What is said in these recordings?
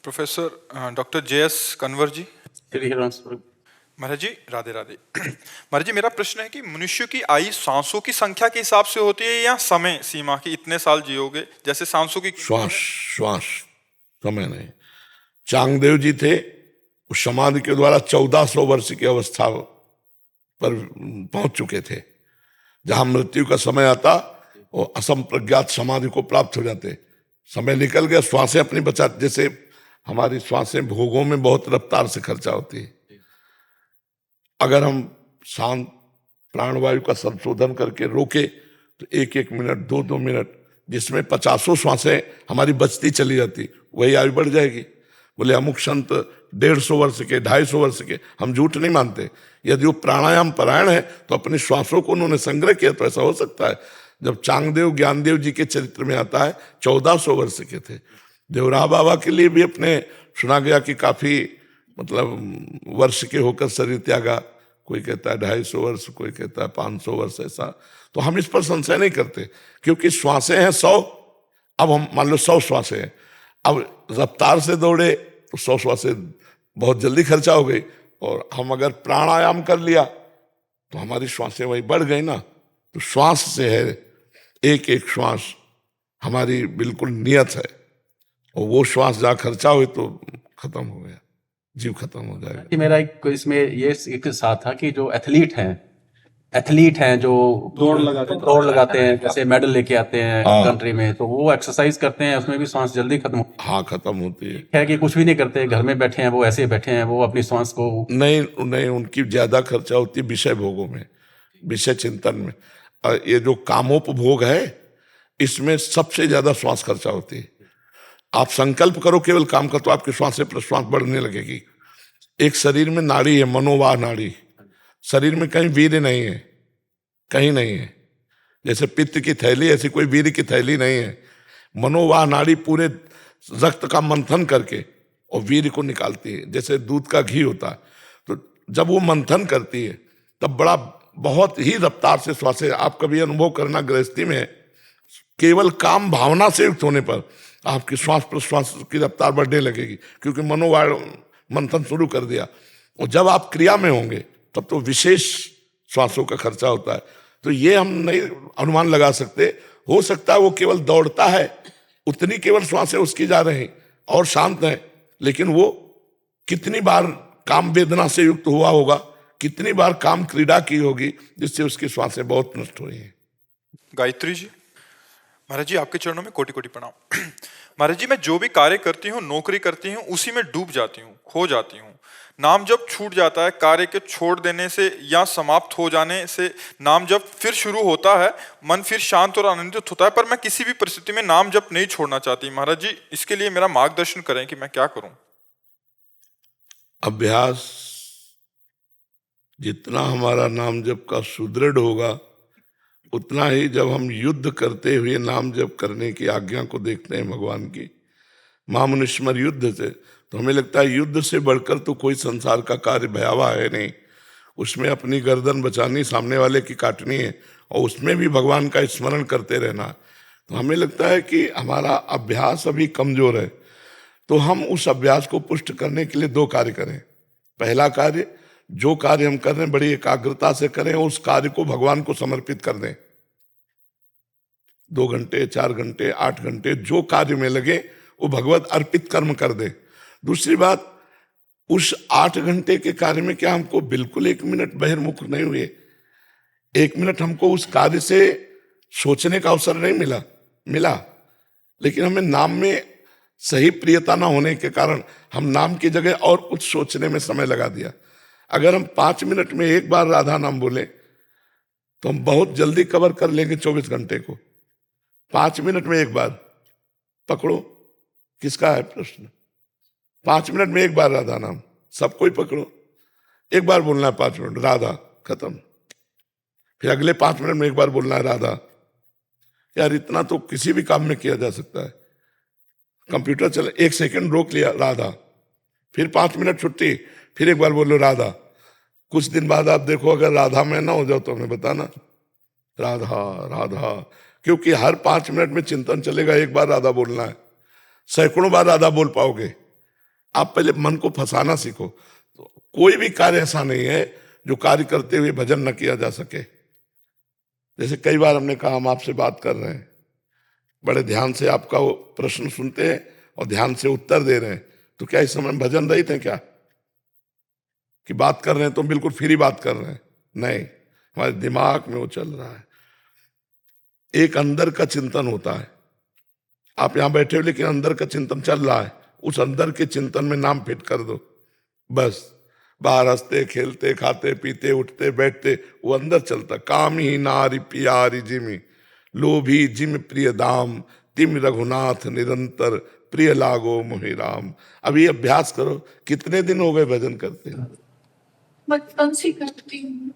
Professor doctor JS Kanwar जी। श्री हरिवंश। महाराज जी राधे राधे। महाराज जी मेरा प्रश्न है कि मनुष्य की आयु सांसों की संख्या के हिसाब से होती है या समय सीमा की, इतने साल जियोगे, जैसे सांसों की? श्वास श्वास, समय नहीं। चांगदेव जी थे, उस समाधि के द्वारा 1400 वर्ष की अवस्था पर पहुंच चुके थे। जहां मृत्यु का समय आता वो असंप्रज्ञात समाधि को प्राप्त हो जाते। समय निकल गया, श्वासें अपनी बचा, जैसे हमारी श्वासें भोगों में बहुत रफ्तार से खर्चा होती है। अगर हम शांत प्राणवायु का संशोधन करके रोके तो 1-1 मिनट 2-2 मिनट, जिसमें 50 श्वासें हमारी बचती चली जाती, वही आयु बढ़ जाएगी। बोले अमुक संत 150 वर्ष के, 250 वर्ष के, हम झूठ नहीं मानते। यदि वो प्राणायाम परायण है तो अपनी श्वासों को उन्होंने संग्रह किया तो ऐसा हो सकता है। जब चांगदेव ज्ञानदेव जी के चरित्र में आता है 1400 वर्ष के थे। देवराह बाबा के लिए भी अपने सुना गया कि काफी मतलब वर्ष के होकर शरीर त्यागा। कोई कहता है 250 वर्ष, कोई कहता है 500 वर्ष, ऐसा। तो हम इस पर संशय नहीं करते, क्योंकि श्वासें हैं 100। अब हम मान लो 100 श्वासें हैं, अब रफ्तार से दौड़े तो 100 श्वासें बहुत जल्दी खर्चा हो गई, और हम अगर प्राणायाम कर लिया तो हमारी श्वासें वही बढ़ गई ना। तो श्वास से है, एक एक श्वास हमारी बिल्कुल नियत है, और वो श्वास जहाँ खर्चा हुई तो खत्म हो गया, जीव खत्म हो जाएगा। कि मेरा इसमें ये एक साथ था कि जो एथलीट हैं जो दौड़ लगाते हैं, जैसे मेडल लेके आते हैं कंट्री में, तो वो एक्सरसाइज करते हैं, उसमें भी सांस जल्दी खत्म हाँ, खत्म होती है कि कुछ भी नहीं करते, घर में बैठे हैं, वो ऐसे बैठे हैं, वो अपनी सांस को नहीं, उनकी ज्यादा खर्चा होती है विषय भोगों में, विषय चिंतन में। और ये जो कामोपभोग है, इसमें सबसे ज्यादा श्वास खर्चा होती है। आप संकल्प करो केवल काम का, तो आपकी श्वास प्रश्वास बढ़ने लगेगी। एक शरीर में नाड़ी है, मनोवाह नाड़ी। शरीर में कहीं वीर्य नहीं है, कहीं नहीं है। जैसे पित्त की थैली, ऐसी कोई वीर्य की थैली नहीं है। मनोवाह नाड़ी पूरे रक्त का मंथन करके और वीर्य को निकालती है, जैसे दूध का घी होता है। तो जब वो मंथन करती है तब बड़ा बहुत ही रफ्तार से श्वासें, आप कभी अनुभव करना गृहस्थी में, केवल काम भावना से युक्त होने पर आपकी श्वास प्रश्वास की रफ्तार बढ़ने लगेगी, क्योंकि मनोवाह मंथन शुरू कर दिया। और जब आप क्रिया में होंगे तब तो विशेष श्वासों का खर्चा होता है। तो ये हम नहीं अनुमान लगा सकते। हो सकता है वो केवल दौड़ता है, उतनी केवल श्वासें उसकी जा रही और शांत है, लेकिन वो कितनी बार काम वेदना से युक्त हुआ होगा, कितनी बार काम क्रीड़ा की होगी, जिससे उसकी श्वासें बहुत नष्ट हुई हैं। गायत्री जी। महाराज जी आपके चरणों में कोटि कोटि प्रणाम। महाराज जी मैं जो भी कार्य करती हूँ, नौकरी करती हूँ, उसी में डूब जाती हूँ, खो जाती हूँ। नाम जब छूट जाता है, कार्य के छोड़ देने से या समाप्त हो जाने से, नाम जब फिर शुरू होता है, मन फिर शांत और आनंदित होता है, पर मैं किसी भी परिस्थिति में नाम जप नहीं छोड़ना चाहती। महाराज जी इसके लिए मेरा मार्गदर्शन करें कि मैं क्या करूं। अभ्यास जितना हमारा नाम जप का सुदृढ़ होगा, उतना ही जब हम युद्ध करते हुए नाम जप करने की आज्ञा को देखते हैं भगवान की, महामनुष्मर युद्ध से, तो हमें लगता है युद्ध से बढ़कर तो कोई संसार का कार्य भयावह है नहीं। उसमें अपनी गर्दन बचानी, सामने वाले की काटनी है, और उसमें भी भगवान का स्मरण करते रहना। तो हमें लगता है कि हमारा अभ्यास अभी कमजोर है, तो हम उस अभ्यास को पुष्ट करने के लिए 2 कार्य करें। पहला कार्य, जो कार्य हम कर रहे हैं बड़ी एकाग्रता से करें, उस कार्य को भगवान को समर्पित कर दें। 2 घंटे 4 घंटे 8 घंटे जो कार्य में लगे वो भगवत अर्पित कर्म कर दे। दूसरी बात, उस 8 घंटे के कार्य में क्या हमको बिल्कुल 1 मिनट बहिर्मुख नहीं हुए, 1 मिनट हमको उस कार्य से सोचने का अवसर नहीं मिला, लेकिन हमें नाम में सही प्रियता ना होने के कारण हम नाम की जगह और कुछ सोचने में समय लगा दिया। अगर हम 5 मिनट में एक बार राधा नाम बोले तो हम बहुत जल्दी कवर कर लेंगे 24 घंटे को। 5 मिनट में एक बार पकड़ो, किसका है प्रश्न? 5 मिनट में एक बार राधा नाम सबको ही पकड़ो, एक बार बोलना है 5 मिनट राधा, खत्म। फिर अगले 5 मिनट में एक बार बोलना है राधा। यार इतना तो किसी भी काम में किया जा सकता है। कंप्यूटर चले, 1 सेकंड रोक लिया राधा, फिर 5 मिनट छुट्टी, फिर एक बार बोलो राधा। कुछ दिन बाद आप देखो अगर राधा में ना हो जाओ तो हमें बताना, राधा राधा, क्योंकि हर 5 मिनट में चिंतन चलेगा, एक बार राधा बोलना है। सैकड़ों बार राधा बोल पाओगे, आप पहले मन को फंसाना सीखो। तो कोई भी कार्य ऐसा नहीं है जो कार्य करते हुए भजन न किया जा सके। जैसे कई बार हमने कहा, हम आपसे बात कर रहे हैं, बड़े ध्यान से आपका वो प्रश्न सुनते हैं और ध्यान से उत्तर दे रहे हैं, तो क्या इस समय भजन रहित है क्या? कि बात कर रहे हैं तो बिल्कुल फ्री बात कर रहे हैं? नहीं, हमारे दिमाग में वो चल रहा है। एक अंदर का चिंतन होता है, आप यहां बैठे हो लेकिन अंदर का चिंतन चल रहा है, उस अंदर के चिंतन में नाम फिट कर दो बस। बाहर हंसते खेलते खाते पीते उठते बैठते वो अंदर चलता। काम ही नारी पियारी जिमी, लोभी जिम प्रिय दाम, तिम रघुनाथ निरंतर, प्रिय लागो मोहि राम। अब ये अभ्यास करो। कितने दिन हो गए भजन करते? बचपन से करती हूँ,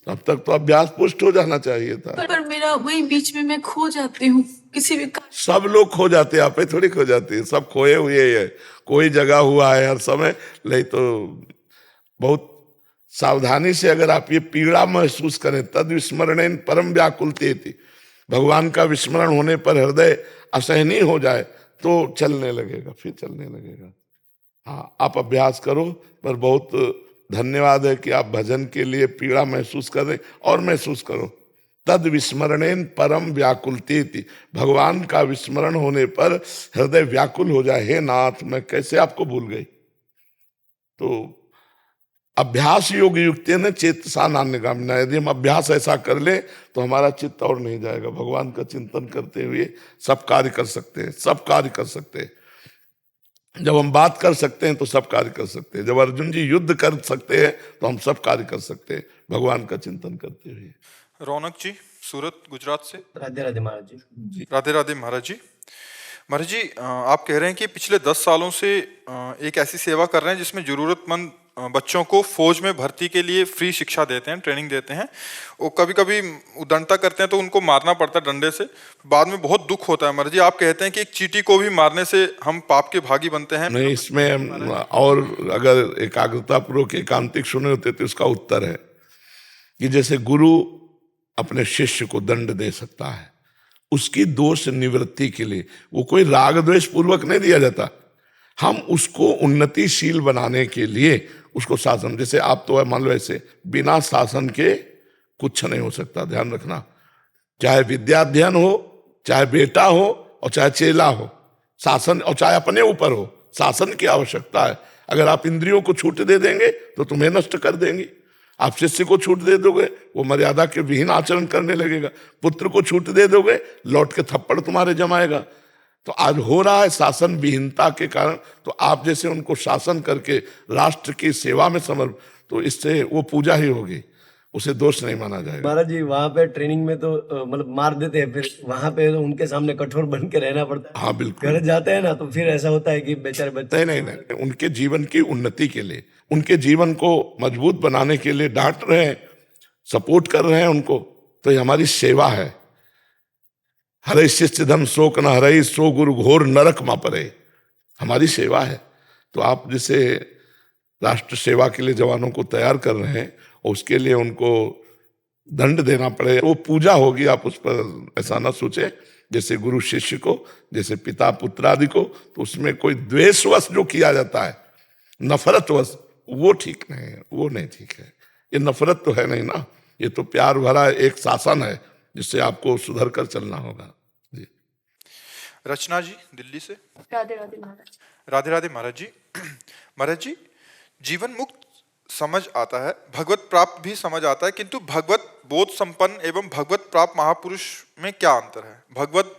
अब तक तो अभ्यास पुष्ट हो जाना चाहिए था। पर मेरा वही बीच में मैं खो जाती हूँ किसी भी कार्य। सब लोग खो जाते हैं, आप ही थोड़ी खो जाती है, सब खोए हुए है। कोई जगह हुआ है हर समय, नहीं तो बहुत सावधानी से अगर आप ये पीड़ा महसूस करें, तद विस्मरणेन परम व्याकुलते थी, भगवान का विस्मरण होने पर हृदय असहनीय हो जाए तो चलने लगेगा, फिर चलने लगेगा। हाँ, आप अभ्यास करो। पर बहुत धन्यवाद है कि आप भजन के लिए पीड़ा महसूस कर रहे, और महसूस करो। तद विस्मरणेन परम व्याकुलते थी, भगवान का विस्मरण होने पर हृदय व्याकुल हो जाए, हे नाथ मैं कैसे आपको भूल गई। तो अभ्यास योग युक्ति ने चेतसा नान्यगामिना, यदि हम अभ्यास ऐसा कर ले तो हमारा चित्त और नहीं जाएगा। भगवान का चिंतन करते हुए सब कार्य कर सकते हैं, सब कार्य कर सकते हैं। जब हम बात कर सकते हैं तो सब कार्य कर सकते हैं। जब अर्जुन जी युद्ध कर सकते हैं तो हम सब कार्य कर सकते हैं भगवान का चिंतन करते हुए। रौनक जी, सूरत गुजरात से। राधे राधे महाराज जी। राधे राधे महाराज जी। महाराज जी, आप कह रहे हैं कि पिछले 10 सालों से एक ऐसी सेवा कर रहे हैं जिसमें जरूरतमंद बच्चों को फौज में भर्ती के लिए फ्री शिक्षा देते हैं, ट्रेनिंग देते हैं। वो कभी कभी उद्दंडता करते हैं तो उनको मारना पड़ता है डंडे से, बाद में बहुत दुख होता है। महाराज जी, आप कहते हैं कि एक चींटी को भी मारने से हम पाप के भागी बनते हैं। नहीं, इसमें और अगर एकाग्रता पूर्वक एकांतिक सुने होते तो इसका उत्तर है कि जैसे गुरु अपने शिष्य को दंड दे सकता है उसकी दोष निवृत्ति के लिए, वो कोई राग द्वेष पूर्वक नहीं दिया जाता, हम उसको उन्नतिशील बनाने के लिए उसको शासन, जैसे आप तो है मान लो ऐसे, बिना शासन के कुछ नहीं हो सकता। ध्यान रखना, चाहे विद्याध्ययन हो, चाहे बेटा हो और चाहे चेला हो, शासन, और चाहे अपने ऊपर हो, शासन की आवश्यकता है। अगर आप इंद्रियों को छूट दे देंगे तो तुम्हें नष्ट कर देंगी। आप शिष्य को छूट दे दोगे, वो मर्यादा के विहीन आचरण करने लगेगा। पुत्र को छूट दे दोगे, लौट के थप्पड़ तुम्हारे जमाएगा। तो आज हो रहा है शासन विहीनता के कारण, तो आप जैसे उनको शासन करके राष्ट्र की सेवा में समर्प, तो इससे वो पूजा ही होगी, उसे दोष नहीं माना जाएगा। महाराज जी, वहाँ पे ट्रेनिंग में तो मतलब मार देते हैं, फिर वहाँ पे तो उनके सामने कठोर बन के रहना पड़ता है। हाँ बिल्कुल। घर जाते हैं ना तो फिर ऐसा होता है कि बेचारे बच्चे नहीं, उनके जीवन की उन्नति के लिए, उनके जीवन को मजबूत बनाने के लिए डांट रहे हैं, सपोर्ट कर रहे हैं उनको, तो ये हमारी सेवा है। हरे शिष्य धम शोक न हरई, सो गुरु घोर नरक मा परे, हमारी सेवा है। तो आप जैसे राष्ट्र सेवा के लिए जवानों को तैयार कर रहे हैं और उसके लिए उनको दंड देना पड़े, वो पूजा होगी, आप उस पर ऐसा ना सोचे। जैसे गुरु शिष्य को, जैसे पिता पुत्र आदि को, तो उसमें कोई द्वेषवश जो किया जाता है, नफरतवश, वो ठीक नहीं है, वो नहीं ठीक है। ये नफरत तो है नहीं ना, ये तो प्यार भरा एक शासन है जिससे आपको सुधर कर चलना होगा। जी। रचना जी, दिल्ली से। राधे राधे महाराज। राधे राधे महाराज जी। महाराज जी, जीवन मुक्त समझ आता है, भगवत प्राप्त भी समझ आता है, किंतु भगवत बोध संपन्न एवं भगवत प्राप्त महापुरुष में क्या अंतर है? भगवत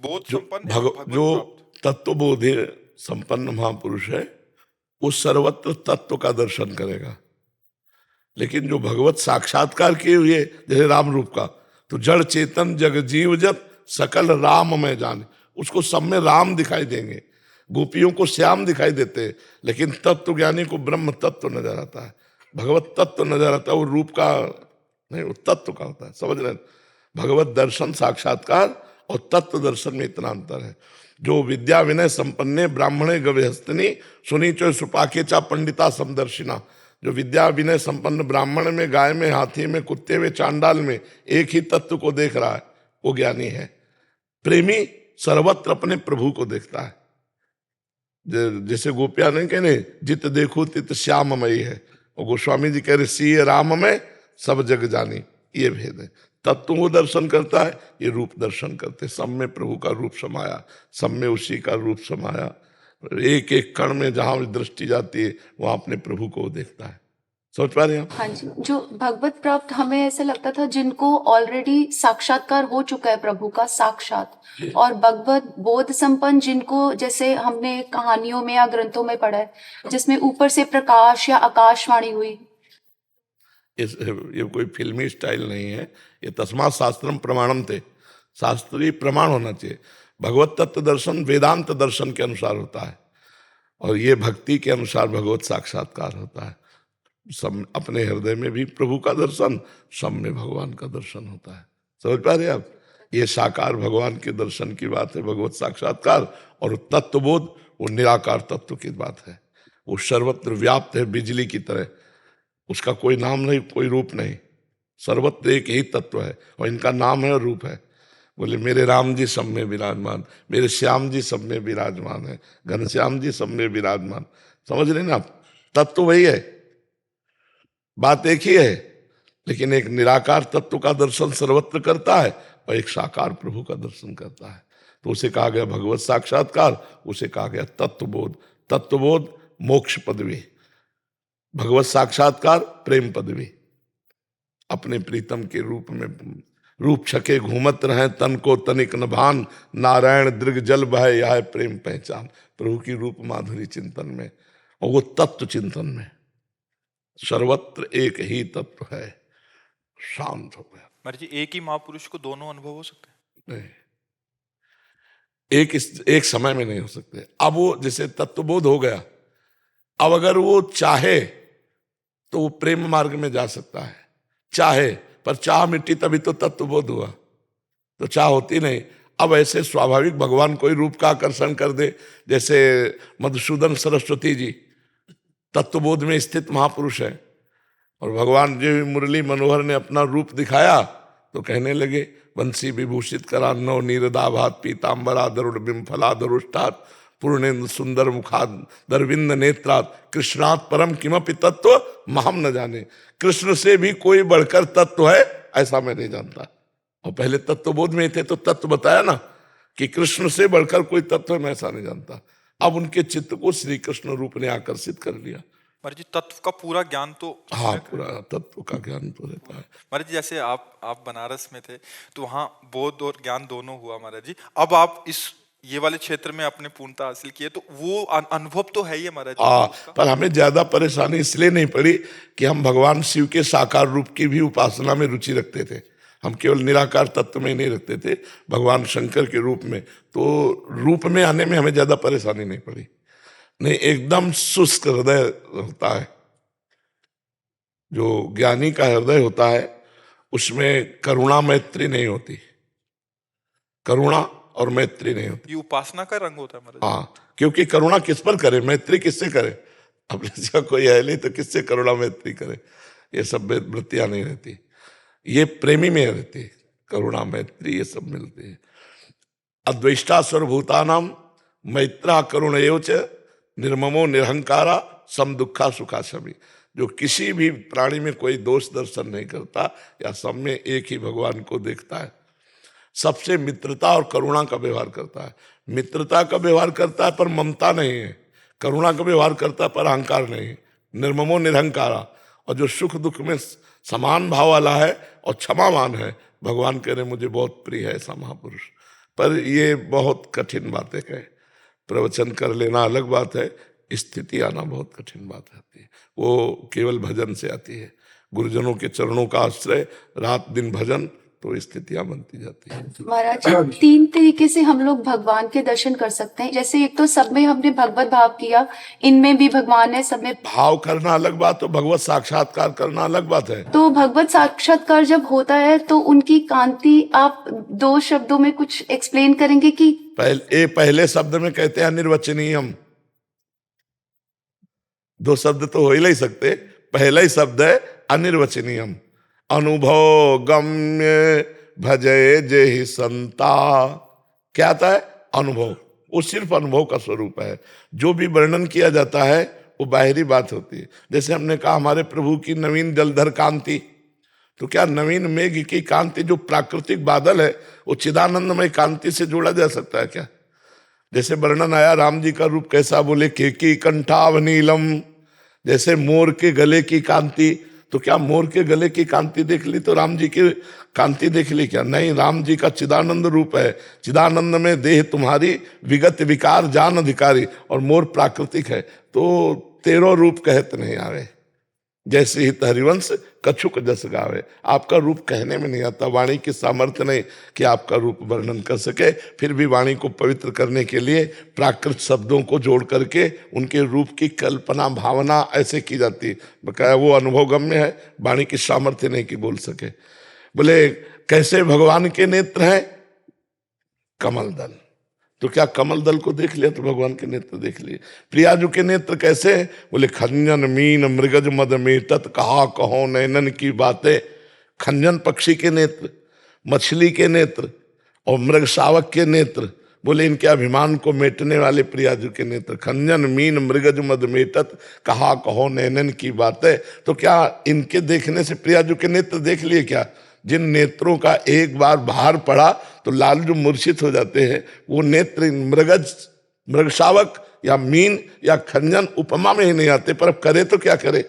बोध संपन्न एवं भगवत जो प्राप्त। तत्वबोधि संपन्न महापुरुष है वो सर्वत्र तत्व का दर्शन करेगा, लेकिन जो भगवत साक्षात्कार किए हुए, जैसे राम रूप का, तो जड़ चेतन जग जीव जब सकल राम में जाने, उसको सब में राम दिखाई देंगे। गोपियों को श्याम दिखाई देते हैं, लेकिन तत्व ज्ञानी को ब्रह्म तत्व नजर आता है, भगवत तत्व नजर आता है। वो रूप का नहीं, वो तत्व का होता है, समझ रहे हैं? भगवत दर्शन साक्षात्कार और तत्व दर्शन में इतना अंतर है। जो विद्या विनय संपन्ने ब्राह्मणे गव्यहस्तनी सुनी चो सुपाके चा पंडिता समदर्शिना, जो विद्या विनय संपन्न ब्राह्मण में, गाय में, हाथी में, कुत्ते में, चांडाल में एक ही तत्व को देख रहा है, वो ज्ञानी है। प्रेमी सर्वत्र अपने प्रभु को देखता है। जैसे गोपियां नहीं कहने जित देखो तित श्याममयी है, और गोस्वामी जी कह रहे सीए राम में सब जग जानी। ये भेद है। तत्व वो दर्शन करता है, ये रूप दर्शन करते। सब में प्रभु का रूप समाया, सब में उसी का रूप समाया। एक एक कण में जहां दृष्टि जाती है वहां अपने प्रभु को देखता है। समझ पा रहे हैं आप? हाँ जी, जो भगवत प्राप्त हमें ऐसा लगता था जिनको ऑलरेडी साक्षात्कार हो चुका है प्रभु का साक्षात, और भगवत बोध संपन्न जिनको जैसे हमने कहानियों में या ग्रंथों में पढ़ा है जिसमें ऊपर से प्रकाश या आकाशवाणी हुई। ये कोई फिल्मी स्टाइल नहीं है, ये तस्मात् शास्त्रम प्रमाणम थे, शास्त्रीय प्रमाण होना चाहिए। भगवत तत्व दर्शन वेदांत दर्शन के अनुसार होता है, और ये भक्ति के अनुसार भगवत साक्षात्कार होता है। सब अपने हृदय में भी प्रभु का दर्शन, सब में भगवान का दर्शन होता है। समझ पा रहे हैं आप? ये साकार भगवान के दर्शन की बात है, भगवत साक्षात्कार। और तत्वबोध वो निराकार तत्व की बात है, वो सर्वत्र व्याप्त है बिजली की तरह। उसका कोई नाम नहीं, कोई रूप नहीं, सर्वत्र एक ही तत्व है, और इनका नाम है और रूप है। बोले मेरे राम जी सब में विराजमान, मेरे श्याम जी सब में विराजमान है, घनश्याम जी सब में विराजमान। समझ रहे ना आप? तत्व वही है, बात एक ही है, लेकिन एक निराकार तत्व का दर्शन सर्वत्र करता है और एक साकार प्रभु का दर्शन करता है। तो उसे कहा गया भगवत साक्षात्कार, उसे कहा गया तत्वबोध। तत्वबोध मोक्ष पदवी, भगवत साक्षात्कार प्रेम पदवी। अपने प्रीतम के रूप में रूप छके घूमत रहे, तन को तनिक न भान, नारायण दृग जल बहे यह प्रेम पहचान। प्रभु की रूप माधुरी चिंतन में, और वो तत्व चिंतन में। सर्वत्र एक ही तत्व है, शांत हो गया। महाराज जी, एक ही महापुरुष को दोनों अनुभव हो सकते हैं? नहीं, एक समय में नहीं हो सकते। अब वो जैसे तत्वबोध हो गया, अब अगर वो चाहे तो वो प्रेम मार्ग में जा सकता है, चाहे, पर चाह मिट्टी तभी तो तत्वबोध हुआ, तो चाह होती नहीं। अब ऐसे स्वाभाविक भगवान कोई रूप का आकर्षण कर दे, जैसे मधुसूदन सरस्वती जी तत्वबोध में स्थित महापुरुष है, और भगवान जी मुरली मनोहर ने अपना रूप दिखाया तो कहने लगे बंसी विभूषित करा नौ नीरदाभात पीताम्बरा दरुड़ बिम्फला दरुष्टात पूर्णेन्द्र सुंदर मुखाद दरविंद नेत्रात कृष्णात परम किमपि तत्व महम न जाने। कृष्ण से भी कोई बढ़कर तत्व है ऐसा मैं नहीं जानता। और पहले तत्वबोध में थे तो तत्व बताया ना कि कृष्ण से बढ़कर कोई तत्व है, मैं ऐसा नहीं जानता। अब उनके चित्त को श्री कृष्ण रूप ने आकर्षित कर लिया। महाराज जी, तत्व का पूरा ज्ञान तो हाँ, पूरा तत्व का ज्ञान तो रहता है। महाराज जी, जैसे आप बनारस में थे तो वहाँ बोध और ज्ञान दोनों हुआ महाराज जी। अब आप ये वाले क्षेत्र में अपने पूर्णता हासिल किए, तो वो अनुभव तो है ही है महाराज जी। हाँ, पर हमें ज्यादा परेशानी इसलिए नहीं पड़ी कि हम भगवान शिव के साकार रूप की भी उपासना में रुचि रखते थे। हम केवल निराकार तत्व में ही नहीं रखते थे, भगवान शंकर के रूप में। तो रूप में आने में हमें ज्यादा परेशानी नहीं पड़ी। नहीं, एकदम शुष्क हृदय होता है, जो ज्ञानी का हृदय होता है उसमें करुणा मैत्री नहीं होती, करुणा और मैत्री नहीं होती। ये उपासना का रंग होता है महाराज। हाँ, क्योंकि करुणा किस पर करे, मैत्री किससे करे? अब जैसा कोई है नहीं तो किससे करुणा मैत्री करे? ये सब वृत्तियां नहीं रहती, ये प्रेमी में रहती, करुणा मैत्री ये सब मिलती है। अद्वैष्टा सर्वभूतानां मैत्रा करुण एवच निर्ममो निरहंकारा सम दुखा सुखा सभी। जो किसी भी प्राणी में कोई दोष दर्शन नहीं करता या सब में एक ही भगवान को देखता है, सबसे मित्रता और करुणा का व्यवहार करता है। मित्रता का व्यवहार करता है पर ममता नहीं है, करुणा का व्यवहार करता है पर अहंकार नहीं है। निर्ममो निरहंकारा, और जो सुख दुख में समान भाव वाला है और क्षमावान है, भगवान कह रहे मुझे बहुत प्रिय है ऐसा महापुरुष। पर ये बहुत कठिन बातें है, प्रवचन कर लेना अलग बात है, स्थिति आना बहुत कठिन बात आती है। वो केवल भजन से आती है, गुरुजनों के चरणों का आश्रय, रात दिन भजन, तो स्थितियां बनती जाती है। महाराज, 3 तरीके से हम लोग भगवान के दर्शन कर सकते हैं। जैसे एक तो सब में हमने भगवत भाव किया, इनमें भी भगवान है, सब में भाव करना अलग बात, तो भगवत साक्षात्कार करना अलग बात है। तो भगवत साक्षात्कार जब होता है तो उनकी कांति, आप 2 शब्दों में कुछ एक्सप्लेन करेंगे कि? पहले शब्द में कहते हैं अनिर्वचनीयम। 2 शब्द तो हो ही नहीं सकते, पहला ही शब्द है अनिर्वचनीयम। अनुभव गम्य भजय जेहि संता, क्या आता है? अनुभव, वो सिर्फ अनुभव का स्वरूप है। जो भी वर्णन किया जाता है वो बाहरी बात होती है। जैसे हमने कहा हमारे प्रभु की नवीन जलधर कांति, तो क्या नवीन मेघ की कांति जो प्राकृतिक बादल है वो चिदानंदमय कांति से जोड़ा जा सकता है क्या? जैसे वर्णन आया राम जी का रूप कैसा, बोले केकी कंठाव नीलम, जैसे मोर के गले की कांति। तो क्या मोर के गले की कांति देख ली तो राम जी की कांति देख ली क्या? नहीं, राम जी का चिदानंद रूप है। चिदानंद में देह तुम्हारी विगत विकार जान अधिकारी, और मोर प्राकृतिक है। तो 13 रूप कहत नहीं आवे, जैसे ही हरिवंश कछुक जस गावे। आपका रूप कहने में नहीं आता, वाणी की सामर्थ्य नहीं कि आपका रूप वर्णन कर सके। फिर भी वाणी को पवित्र करने के लिए प्राकृत शब्दों को जोड़ करके उनके रूप की कल्पना भावना ऐसे की जाती है। बकाया वो अनुभवगम्य है, वाणी की सामर्थ्य नहीं कि बोल सके। बोले कैसे भगवान के नेत्र हैं? कमल दल। तो क्या कमल दल को देख लिया तो भगवान के नेत्र देख लिए। प्रियाजू के नेत्र कैसे हैं? बोले खंजन मीन मृगज मद मेटत कहा कहो नैनन की बातें। खंजन पक्षी के नेत्र, मछली के नेत्र और मृग शावक के नेत्र, बोले इनके अभिमान को मेटने वाले प्रियाजू के नेत्र। खंजन मीन मृगज मद मेटत कहा कहो नैनन की बातें। तो क्या इनके देखने से प्रियाजू के नेत्र देख लिए क्या? जिन नेत्रों का एक बार भार पड़ा तो लालजू मूर्छित हो जाते हैं, वो नेत्र मृगज मृगशावक या मीन या खंजन उपमा में ही नहीं आते। पर अब करे तो क्या करे?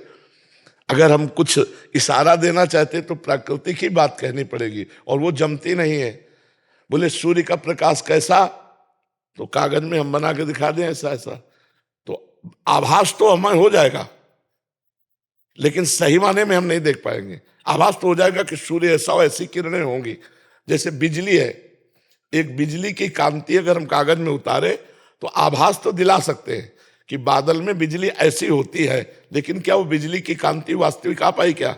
अगर हम कुछ इशारा देना चाहते तो प्राकृतिक ही बात कहनी पड़ेगी, और वो जमती नहीं है। बोले सूर्य का प्रकाश कैसा? तो कागज में हम बना के दिखा दें ऐसा ऐसा, तो आभास तो हमें हो जाएगा, लेकिन सही माने में हम नहीं देख पाएंगे। आभास तो हो जाएगा कि सूर्य ऐसा हो, ऐसी किरणें होंगी। जैसे बिजली है, एक बिजली की कांति अगर हम कागज में उतारे तो आभास तो दिला सकते हैं कि बादल में बिजली ऐसी होती है, लेकिन क्या वो बिजली की कांति वास्तविक आ पाई? क्या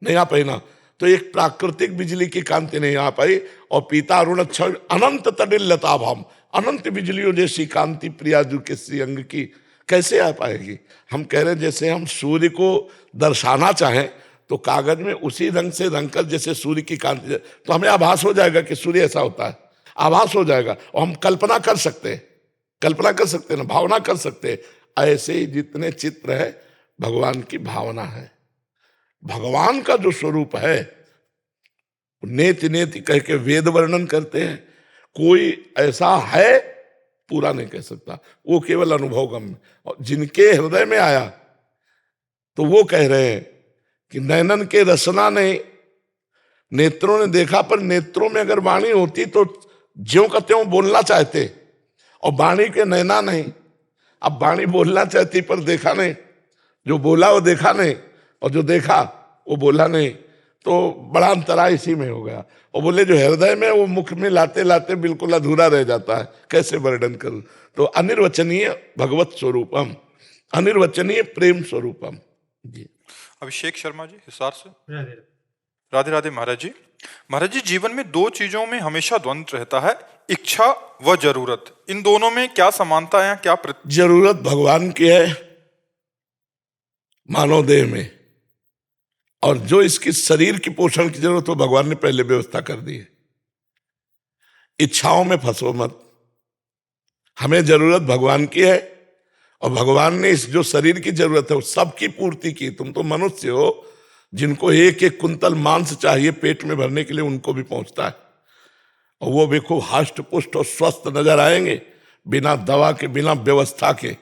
नहीं आ पाई ना। तो एक प्राकृतिक बिजली की कांति नहीं आ पाई। और पीता अरुण अनंत तडिल लताभाम, अनंत बिजलियों जैसी कांति प्रियाजू के श्री अंग की कैसे आ पाएगी? हम कह रहे हैं जैसे हम सूर्य को दर्शाना चाहें तो कागज में उसी रंग से रंग कर जैसे सूर्य की कांति, तो हमें आभास हो जाएगा कि सूर्य ऐसा होता है, आभास हो जाएगा। और हम कल्पना कर सकते हैं ना, भावना कर सकते हैं। ऐसे ही जितने चित्र है भगवान की भावना है। भगवान का जो स्वरूप है नेति नेति कह के वेद वर्णन करते हैं। कोई ऐसा है पूरा नहीं कह सकता, वो केवल अनुभवगम्य। और जिनके हृदय में आया तो वो कह रहे हैं कि नैनन के रसना नहीं, नेत्रों ने देखा, पर नेत्रों में अगर वाणी होती तो ज्यों का त्यों बोलना चाहते, और वाणी के नैना नहीं। अब वाणी बोलना चाहती पर देखा नहीं, जो बोला वो देखा नहीं, और जो देखा वो बोला नहीं। तो बड़ा अंतराय इसी में हो गया। और बोले जो हृदय में वो मुख में लाते लाते बिल्कुल अधूरा रह जाता है, कैसे वर्णन करूं? तो अनिर्वचनीय भगवत स्वरूपम, अनिर्वचनीय प्रेम स्वरूपम। जी अभिषेक शर्मा जी हिसार से। राधे राधे महाराज जी। महाराज जी, जीवन में 2 चीजों में हमेशा द्वंद्व रहता है, इच्छा व जरूरत। इन दोनों में क्या समानता है, क्या जरूरत भगवान की है मानव देह में, और जो इसकी शरीर की पोषण की जरूरत हो भगवान ने पहले व्यवस्था कर दी है। इच्छाओं में फंसो मत। हमें जरूरत भगवान की है, और भगवान ने इस जो शरीर की जरूरत है वो सबकी पूर्ति की। तुम तो मनुष्य हो, जिनको एक एक कुंतल मांस चाहिए पेट में भरने के लिए, उनको भी पहुंचता है। और वो भी खूब हष्ट पुष्ट और स्वस्थ नजर आएंगे, बिना दवा के, बिना व्यवस्था के।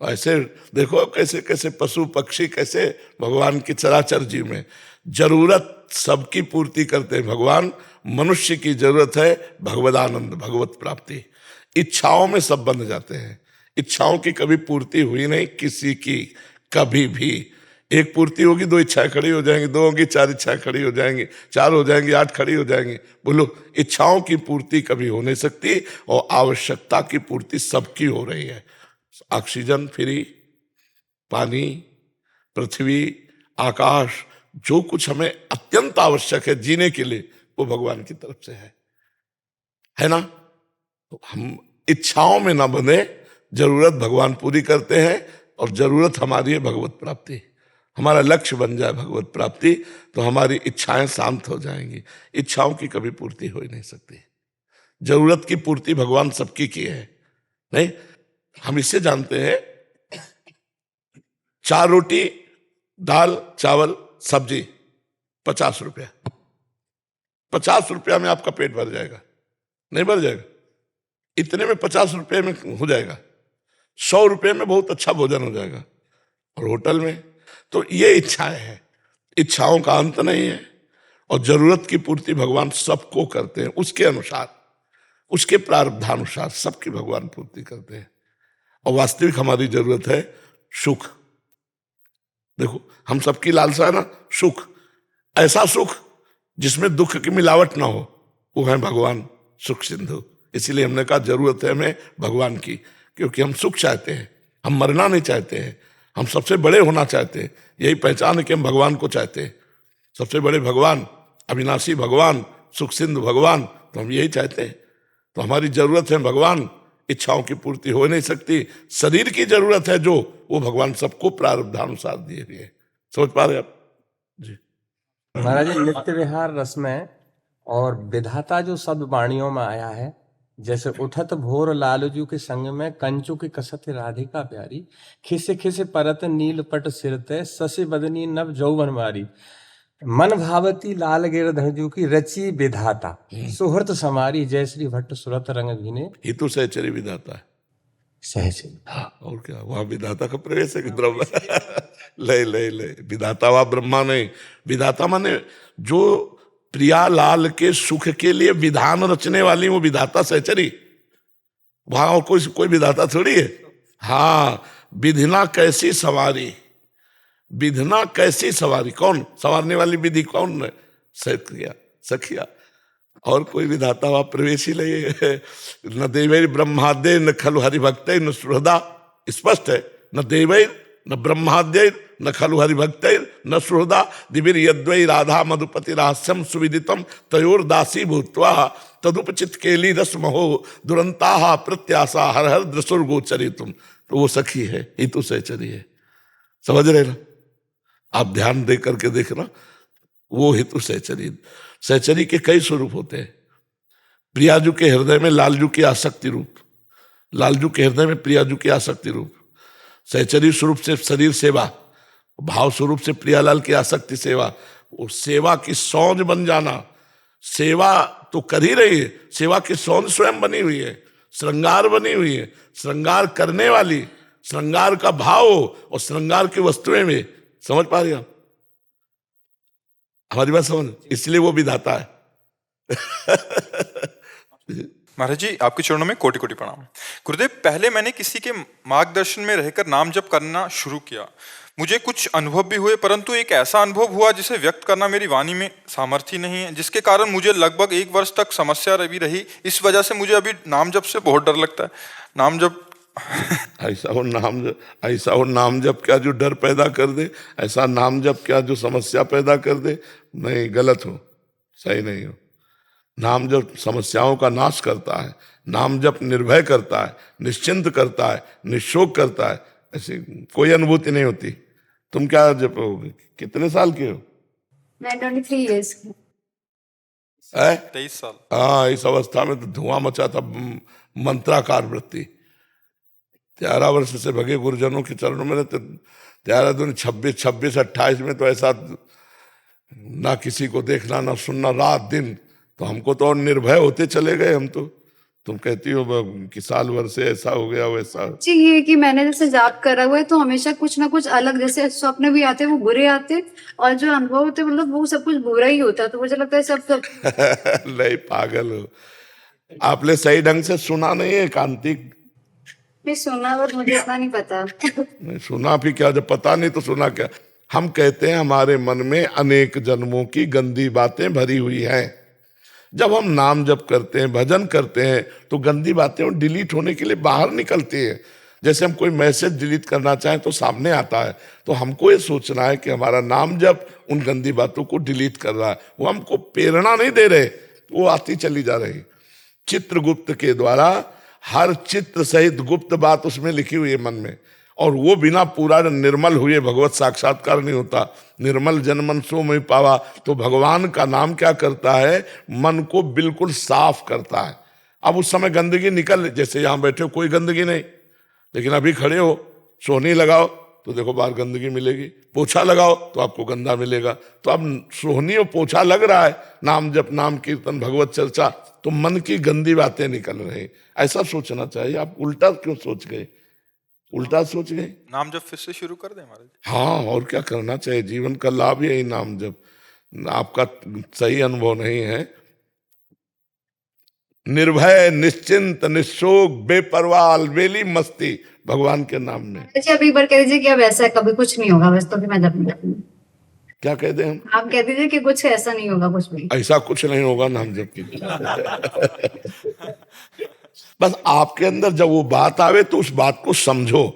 ऐसे देखो कैसे कैसे पशु पक्षी कैसे भगवान की चराचर जीव में जरूरत सबकी पूर्ति करते हैं भगवान। मनुष्य की जरूरत है भगवदानंद, भगवत प्राप्ति। इच्छाओं में सब बंध जाते हैं। इच्छाओं की कभी पूर्ति हुई नहीं किसी की, कभी भी। एक पूर्ति होगी 2 इच्छाएं खड़ी हो जाएंगी, 2 होगी 4 इच्छाएं खड़ी हो जाएंगी, 4 हो जाएंगी 8 खड़ी हो जाएंगी। बोलो, इच्छाओं की पूर्ति कभी हो नहीं सकती, और आवश्यकता की पूर्ति सबकी हो रही है। ऑक्सीजन फ्री, पानी, पृथ्वी, आकाश, जो कुछ हमें अत्यंत आवश्यक है जीने के लिए, वो भगवान की तरफ से है ना। तो हम इच्छाओं में ना बंधे, जरूरत भगवान पूरी करते हैं, और जरूरत हमारी है भगवत प्राप्ति। हमारा लक्ष्य बन जाए भगवत प्राप्ति, तो हमारी इच्छाएं शांत हो जाएंगी। इच्छाओं की कभी पूर्ति हो ही नहीं सकती। जरूरत की पूर्ति भगवान सबकी की है, नहीं, हम इससे जानते हैं 4 रोटी, दाल, चावल, सब्जी 50 रुपया। 50 रुपया में आपका पेट भर जाएगा? नहीं भर जाएगा। इतने में 50 रुपये में हो जाएगा। 100 रुपये में बहुत अच्छा भोजन हो जाएगा। और होटल में तो ये इच्छाएं हैं, इच्छाओं का अंत नहीं है। और जरूरत की पूर्ति भगवान सबको करते हैं, उसके अनुसार, उसके प्रारब्धानुसार सबकी भगवान पूर्ति करते हैं। और वास्तविक हमारी जरूरत है सुख। देखो, हम सबकी लालसा है ना सुख, ऐसा सुख जिसमें दुख की मिलावट ना हो, वो है भगवान सुख सिंधु। इसीलिए हमने कहा जरूरत है हमें भगवान की, क्योंकि हम सुख चाहते हैं, हम मरना नहीं चाहते हैं, हम सबसे बड़े होना चाहते हैं। यही पहचान है कि हम भगवान को चाहते हैं, सबसे बड़े भगवान, अविनाशी भगवान, सुख सिंधु भगवान, तो हम यही चाहते हैं। तो हमारी जरूरत है भगवान, इच्छाओं की पूर्ति हो नहीं सकती। शरीर की जरूरत है जो, वो भगवान सबको प्रारब्धानुसार दिए हुए हैं। समझ पा रहे आप जी? महाराज जी, नित्य विहार रस में और विधाता जो शब्द वाणियों में आया है, जैसे उठत भोर लालजू के संग में कंचु की कसत राधिका प्यारी, खिसे खिसे परत नील पट सिरते ससे बदनी नव जौवन मारी, मन भावती लाल गिरधरजू की रची विधाता, सुहृत समारी जय श्री भट्ट सुरत रंग भीने। हितु सहचरी विधाता है। सहज और क्या, वहां विधाता का प्रवेश है कि द्रव्य ले ले ले विधाता वा ब्रह्मा नहीं। विधाता माने जो प्रिया लाल के सुख के लिए विधान रचने वाली, वो विधाता सहचरी। वहां और कोई विधाता थोड़ी है। हाँ, विधिना कैसी सवारी, विधना कैसी सवारी, कौन संवारने वाली विधि कौन है? सखिया, सखिया। और कोई विधाता वा प्रवेश ही नहीं है। न देवै ब्रह्माद्य न खलु हरिभक्त न सुहृदा, स्पष्ट है। न देवै न ब्रह्माद्य न खलु हरिभक्त न सुहृदा, दिविर यद्वै राधा मधुपति रहस्यम सुविदितम तयोर दासी भूत्वा तदुपचित केली रसमहो दुरंता प्रत्याशा हर हर दृशुर गोचरितुम। तो वो सखी है, हितु सहचरी है। समझ रहे ना आप? ध्यान दे करके देखना, वो हेतु सहचरी। सहचरी के कई स्वरूप होते हैं। प्रियाजू के हृदय में लालजू की आसक्ति रूप, लालजू के हृदय में प्रियाजू की आसक्ति रूप। सहचरी स्वरूप से शरीर सेवा, भाव स्वरूप से प्रियालाल की आसक्ति सेवा। वो सेवा की सौंध बन जाना। सेवा तो कर ही रही है, सेवा की सौंध स्वयं बनी हुई है, श्रृंगार बनी हुई है। श्रृंगार करने वाली, श्रृंगार का भाव और श्रृंगार की वस्तुएं में। समझ पा रही आप हमारी बात? समझ, इसलिए वो विधाता है। महाराज जी, आपके चरणों में कोटि कोटि प्रणाम। गुरुदेव, पहले मैंने किसी के मार्गदर्शन में रहकर नाम जप करना शुरू किया। मुझे कुछ अनुभव भी हुए, परंतु एक ऐसा अनुभव हुआ जिसे व्यक्त करना मेरी वाणी में सामर्थ्य नहीं है, जिसके कारण मुझे लगभग 1 वर्ष तक समस्या भी रही। इस वजह से मुझे अभी नाम जप से बहुत डर लगता है। नाम जप ऐसा हो नाम जप क्या जो डर पैदा कर दे, ऐसा नाम जप क्या जो समस्या पैदा कर दे। नहीं, गलत हो, सही नहीं हो। नाम जप समस्याओं का नाश करता है, नाम जप निर्भय करता है, निश्चिंत करता है, निशोक करता है। ऐसी कोई अनुभूति नहीं होती। तुम क्या जपोगे? कितने साल के हो? मैं 23 years की। 23 साल। हाँ, इस अवस्था में तो धुआं मचा था मंत्राकार वृत्ति। 13 वर्ष से भगे गुरुजनों के चरणों में रहते। 13 दूनी 26, 28 में तो ऐसा ना किसी को देखना ना सुनना, रात दिन। तो हमको तो और निर्भय होते चले गए हम तो। तुम कहती हो कि साल भर से ऐसा हो गया वैसा। जी, ये कि मैंने जैसे जाप करा हुआ है तो हमेशा कुछ ना कुछ अलग, जैसे स्वप्न भी आते वो बुरे आते, और जो अनुभव होते मतलब वो सब कुछ बुरा ही होता। तो मुझे लगता है सब नहीं, पागल हो। आपने सही ढंग से सुना नहीं है कांतिक। मैं सुना, और मुझे इतना नहीं पता। नहीं सुना भी क्या, जब पता नहीं तो सुना क्या। हम कहते हैं हमारे मन में अनेक जन्मों की गंदी बातें भरी हुई हैं। जब हम नाम जप करते हैं, भजन करते हैं, तो गंदी बातें डिलीट होने के लिए बाहर निकलती है। जैसे हम कोई मैसेज डिलीट करना चाहें तो सामने आता है। तो हमको ये सोचना है कि हमारा नाम जप उन गंदी बातों को डिलीट कर रहा है। वो हमको प्रेरणा नहीं दे रहे, वो आती चली जा रही। चित्रगुप्त के द्वारा हर चित्र सहित गुप्त बात उसमें लिखी हुई है मन में, और वो बिना पूरा निर्मल हुए भगवत साक्षात्कार नहीं होता। निर्मल जन मन सो मैं पावा। तो भगवान का नाम क्या करता है? मन को बिल्कुल साफ करता है। अब उस समय गंदगी निकल, जैसे यहाँ बैठे हो कोई गंदगी नहीं, लेकिन अभी खड़े हो, सोहनी लगाओ तो देखो बाहर गंदगी मिलेगी, पोछा लगाओ तो आपको गंदा मिलेगा। तो अब सोहनी और पोछा लग रहा है, नाम जप, नाम कीर्तन, भगवत चर्चा, तो मन की गंदी बातें निकल रही। ऐसा सोचना चाहिए। आप उल्टा क्यों सोच गए? उल्टा सोच गए। नाम जब फिर से शुरू कर दें महाराज। हाँ, और क्या करना चाहिए? जीवन का लाभ यही नाम जप। आपका सही अनुभव नहीं है। निर्भय, निश्चिंत, निशोक, बेपरवाह, अलबेली मस्ती भगवान के नाम में। अच्छा, अभी एक बार कह दीजिए कि अब ऐसा कभी कुछ नहीं होगा, बस तो फिर मैं जब क्या कहते हैं हम? आप कह दीजिए कि कुछ ऐसा नहीं होगा, कुछ भी ऐसा कुछ नहीं होगा नाम जप की। बस आपके अंदर जब वो बात आवे तो उस बात को समझो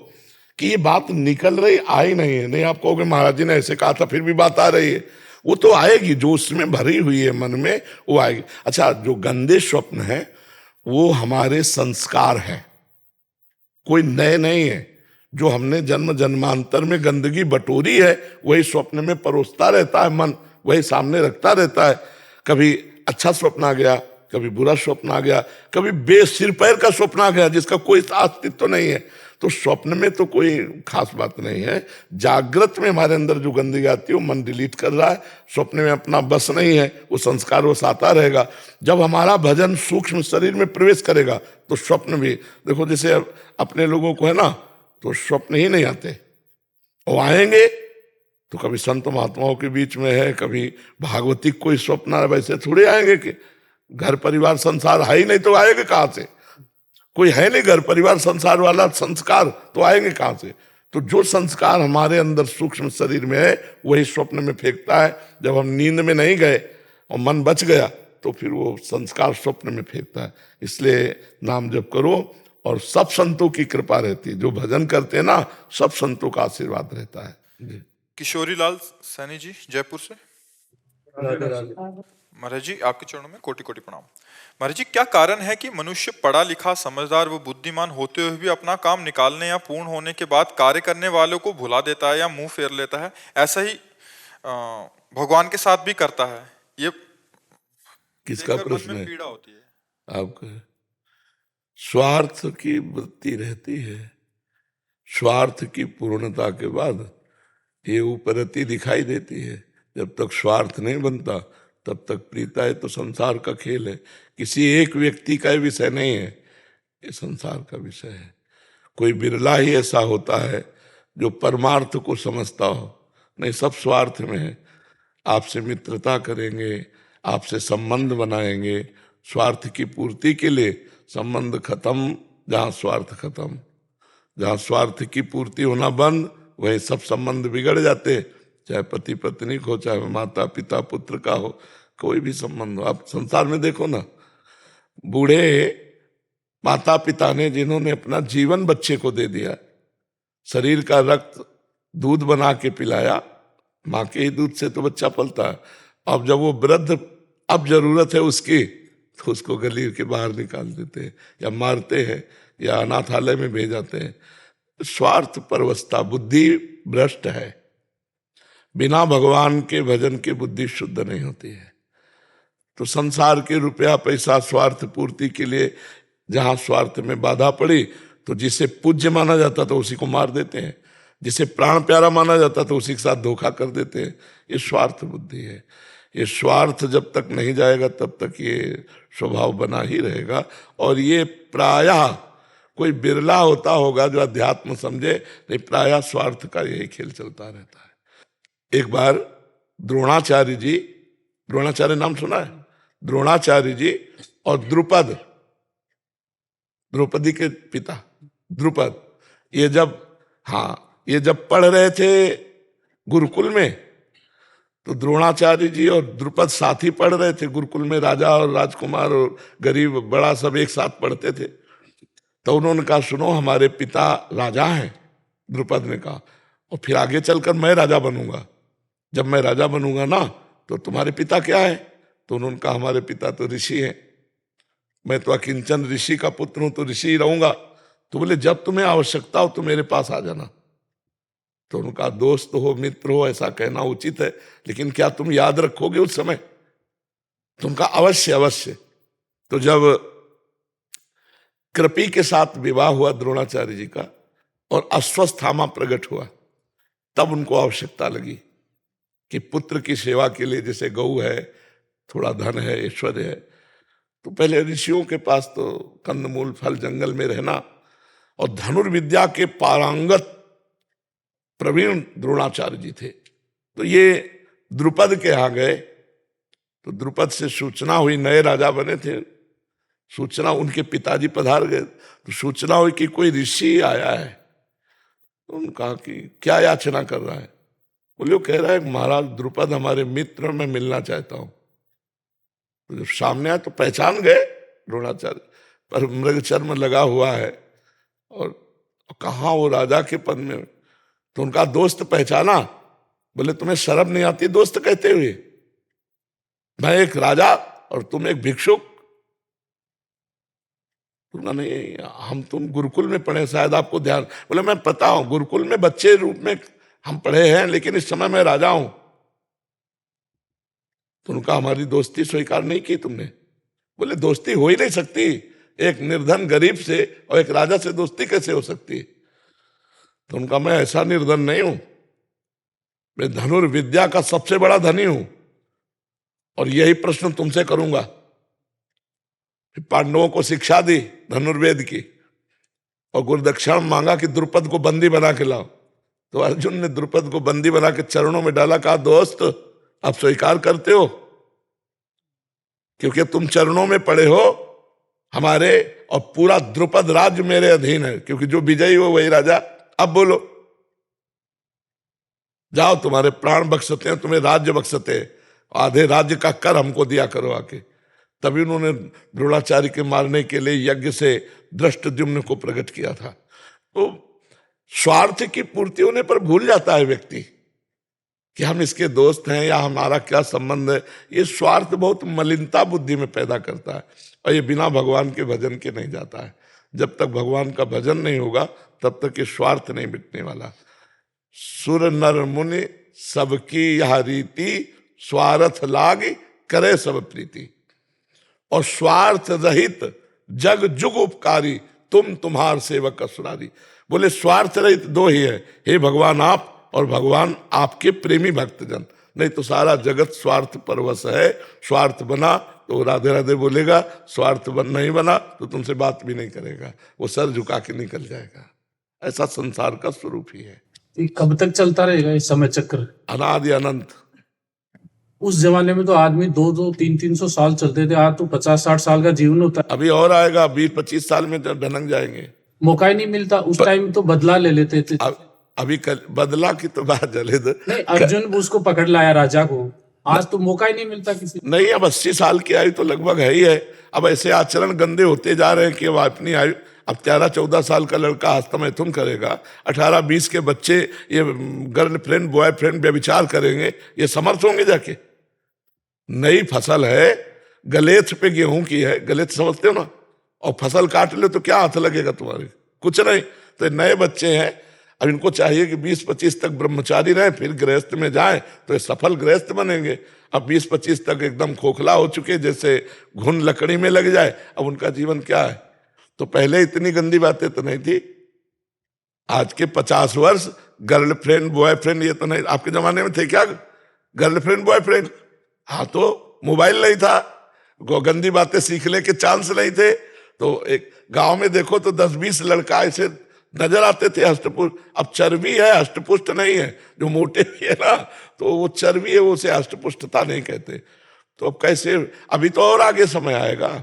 कि ये बात निकल रही, आई नहीं है। नहीं आप कहोगे महाराज जी ने ऐसे कहा था फिर भी बात आ रही है, वो तो आएगी, जो उसमें भरी हुई है मन में वो आएगी। अच्छा, जो गंदे स्वप्न है वो हमारे संस्कार है, कोई नए नहीं है। जो हमने जन्म जन्मांतर में गंदगी बटोरी है वही स्वप्न में परोसता रहता है मन, वही सामने रखता रहता है। कभी अच्छा स्वप्न आ गया, कभी बुरा स्वप्न आ गया, कभी बेसिर पैर का स्वप्न आ गया जिसका कोई अस्तित्व तो नहीं है। तो स्वप्न में तो कोई खास बात नहीं है। जागृत में हमारे अंदर जो गंदगी आती है वो मन डिलीट कर रहा है, स्वप्न में अपना बस नहीं है, वो संस्कार वो आता रहेगा। जब हमारा भजन सूक्ष्म शरीर में प्रवेश करेगा तो स्वप्न भी, देखो जैसे अपने लोगों को है ना, तो स्वप्न ही नहीं आते, वो आएंगे तो कभी संत महात्माओं के बीच में है, कभी भागवतिक कोई स्वप्न है, वैसे थोड़े आएंगे कि घर परिवार संसार है ही नहीं तो आएंगे कहाँ से? कोई है नहीं घर परिवार संसार वाला संस्कार, तो आएंगे कहाँ से? तो जो संस्कार हमारे अंदर सूक्ष्म शरीर में है वही स्वप्न में फेंकता है। जब हम नींद में नहीं गए और मन बच गया तो फिर वो संस्कार स्वप्न में फेंकता है। इसलिए नाम जप करो और सब संतों की कृपा रहती है। जो भजन करते हैं ना, सब संतों का आशीर्वाद रहता है। किशोरी लाल सैनी जी जयपुर से। महाराज जी आपके चरणों में कोटि कोटि प्रणाम। महाराज जी, क्या कारण है कि मनुष्य पढ़ा लिखा, समझदार व बुद्धिमान होते हुए भी अपना काम निकालने या पूर्ण होने के बाद कार्य करने वालों को भुला देता है या मुंह फेर लेता है? ऐसा ही भगवान के साथ भी करता है। ये किसका देखकर मन प्रश्न में है? पीड़ा होती है। आपका स्वार्थ की वृत्ति रहती है। स्वार्थ की पूर्णता के बाद ये उपरति दिखाई देती है। जब तक स्वार्थ नहीं बनता तब तक प्रीता है। तो संसार का खेल है, किसी एक व्यक्ति का विषय नहीं है, ये संसार का विषय है। कोई बिरला ही ऐसा होता है जो परमार्थ को समझता हो, नहीं सब स्वार्थ में है। आपसे मित्रता करेंगे, आपसे संबंध बनाएंगे, स्वार्थ की पूर्ति के लिए। संबंध खत्म जहाँ स्वार्थ खत्म, जहाँ स्वार्थ की पूर्ति होना बंद वही सब संबंध बिगड़ जाते। चाहे पति पत्नी को, चाहे माता पिता पुत्र का हो, कोई भी संबंध हो। आप संसार में देखो ना, बूढ़े माता पिता ने जिन्होंने अपना जीवन बच्चे को दे दिया, शरीर का रक्त दूध बना के पिलाया, माँ के ही दूध से तो बच्चा पलता है। अब जब वो वृद्ध, अब जरूरत है उसकी, तो उसको गली के बाहर निकाल देते हैं या मारते हैं या अनाथालय में भेज जाते हैं। स्वार्थ परवशता, बुद्धि भ्रष्ट है। बिना भगवान के भजन के बुद्धि शुद्ध नहीं होती है। तो संसार के रुपया पैसा स्वार्थ पूर्ति के लिए जहां स्वार्थ में बाधा पड़ी तो जिसे पूज्य माना जाता था उसी को मार देते हैं, जिसे प्राण प्यारा माना जाता था उसी के साथ धोखा कर देते हैं। ये स्वार्थ बुद्धि है। ये स्वार्थ जब तक नहीं जाएगा तब तक ये स्वभाव बना ही रहेगा। और ये प्रायः कोई बिरला होता होगा जो अध्यात्म समझे, नहीं प्रायः स्वार्थ का यही खेल चलता रहता है। एक बार द्रोणाचार्य जी, द्रोणाचार्य नाम सुना है? द्रोणाचार्य जी और द्रुपद, द्रौपदी के पिता द्रुपद, ये जब पढ़ रहे थे गुरुकुल में, तो द्रोणाचार्य जी और द्रुपद साथ ही पढ़ रहे थे गुरुकुल में। राजा और राजकुमार और गरीब बड़ा सब एक साथ पढ़ते थे। तो उन्होंने कहा, सुनो हमारे पिता राजा हैं। द्रुपद ने कहा, और फिर आगे चलकर मैं राजा बनूंगा, जब मैं राजा बनूंगा ना तो तुम्हारे पिता क्या है? तो उन्होंने कहा, हमारे पिता तो ऋषि हैं, मैं तो अकिंचन ऋषि का पुत्र हूं, तो ऋषि ही रहूंगा। तो बोले, जब तुम्हें आवश्यकता हो तो मेरे पास आ जाना। तो उनका दोस्त हो, मित्र हो, ऐसा कहना उचित है, लेकिन क्या तुम याद रखोगे उस समय? तुमका अवश्य अवश्य। तो जब कृपी के साथ विवाह हुआ द्रोणाचार्य जी का और अश्वस्थामा प्रकट हुआ, तब उनको आवश्यकता लगी कि पुत्र की सेवा के लिए, जैसे गऊ है, थोड़ा धन है, ऐश्वर्य है, तो पहले ऋषियों के पास तो कंदमूल फल जंगल में रहना, और धनुर्विद्या के पारंगत प्रवीण द्रोणाचार्य जी थे। तो ये द्रुपद के यहाँ गए, तो द्रुपद से सूचना हुई, नए राजा बने थे, सूचना, उनके पिताजी पधार गए, तो सूचना हुई कि कोई ऋषि आया है। तो उन्होंने कहा कि क्या याचना कर रहा है? बोले वो कह रहा है महाराज द्रुपद हमारे मित्र, मैं मिलना चाहता हूं। तो जब सामने आया तो पहचान गए द्रोणाचार्य, पर मृग चर्म लगा हुआ है और कहाँ वो राजा के पद में। तो उनका दोस्त पहचाना, बोले तुम्हें शर्म नहीं आती दोस्त कहते हुए? मैं एक राजा और तुम एक भिक्षुक। नहीं, हम तुम गुरुकुल में पढ़े, शायद आपको ध्यान। बोले मैं पता हूं, गुरुकुल में बच्चे रूप में हम पढ़े हैं, लेकिन इस समय मैं राजा हूं। तो उनका हमारी दोस्ती स्वीकार नहीं की तुमने? बोले दोस्ती हो ही नहीं सकती, एक निर्धन गरीब से और एक राजा से दोस्ती कैसे हो सकती? तो उनका मैं ऐसा निर्धन नहीं हूं, मैं धनुर्विद्या का सबसे बड़ा धनी हूं, और यही प्रश्न तुमसे करूंगा। फिर पांडवों को शिक्षा दी धनुर्वेद की, और गुरुदक्षिणा मांगा कि द्रुपद को बंदी बना के लाओ। तो अर्जुन ने द्रुपद को बंदी बना के चरणों में डाला, कहा दोस्त आप स्वीकार करते हो? क्योंकि तुम चरणों में पड़े हो हमारे, और पूरा द्रुपद राज्य मेरे अधीन है, क्योंकि जो विजयी हो वही राजा। अब बोलो, जाओ तुम्हारे प्राण बख्शते हैं, तुम्हें राज्य बख्शते हैं, आधे राज्य का कर हमको दिया करो आके। तभी उन्होंने द्रोणाचार्य के मारने के लिए यज्ञ से धृष्टद्युम्न को प्रकट किया था। तो स्वार्थ की पूर्ति होने पर भूल जाता है व्यक्ति कि हम इसके दोस्त हैं या हमारा क्या संबंध है। ये स्वार्थ बहुत मलिनता बुद्धि में पैदा करता है, और ये बिना भगवान के भजन के नहीं जाता है। जब तक भगवान का भजन नहीं होगा तब तक ये स्वार्थ नहीं मिटने वाला। सुर नर मुनि सबकी यह रीति, स्वार्थ लाग करे सब प्रीति। और स्वार्थ रहित जग जुग उपकारी, तुम तुम्हार सेवक असुरारी। बोले स्वार्थ रहित दो ही है, हे भगवान आप और भगवान आपके प्रेमी भक्तजन। नहीं तो सारा जगत स्वार्थ परवश है। स्वार्थ बना तो राधे राधे बोलेगा, स्वार्थ नहीं बना तो तुमसे बात भी नहीं करेगा, वो सर झुका के निकल जाएगा। ऐसा संसार का स्वरूप ही है। ये कब तक चलता रहेगा ये समय चक्र? अनादि अनंत। उस जमाने में तो आदमी 200, 300 साल चलते थे, आज तो 50-60 साल का जीवन होता है। अभी और आएगा, 20-25 साल में ढनक जाएंगे। मौका ही नहीं मिलता। उस टाइम तो बदला ले लेते थे। अभी बदला की तो बात जले दो। नहीं, अर्जुन उसको पकड़ लाया राजा को, आज तो मौका ही नहीं मिलता किसी। नहीं, अब 80 साल की आयु तो लगभग है ही है। अब ऐसे आचरण गंदे होते जा रहे हैं कि अब अपनी आयु, अब 13-14 साल का लड़का हस्तमैथुन करेगा, 18-20 के बच्चे ये गर्लफ्रेंड बॉयफ्रेंड व्यभिचार करेंगे, ये समर्थ होंगे जाके? नई फसल है, गलेथ पे गेहूं की है, गलेथ समझते हो ना, और फसल काट ले तो क्या हाथ लगेगा तुम्हारे? कुछ नहीं। तो नए बच्चे हैं, अब इनको चाहिए कि 20-25 तक ब्रह्मचारी रहे, फिर गृहस्थ में जाएं तो ये सफल गृहस्थ बनेंगे। अब 20-25 तक एकदम खोखला हो चुके, जैसे घुन लकड़ी में लग जाए, अब उनका जीवन क्या है? तो पहले इतनी गंदी बातें तो नहीं थी। आज के 50 वर्ष गर्लफ्रेंड बॉयफ्रेंड ये तो नहीं। आपके जमाने में थे क्या गर्लफ्रेंड बॉयफ्रेंड? हाँ, तो मोबाइल नहीं था, गंदी बातें सीखने के चांस नहीं थे। तो एक गांव में देखो तो 10-20 लड़का ऐसे नजर आते थे हष्टपुष्ट। अब चर्बी है, हष्टपुष्ट नहीं है। जो मोटे भी है ना, तो वो चर्बी है, वो उसे हष्टपुष्टता नहीं कहते। तो अब कैसे? अभी तो और आगे समय आएगा,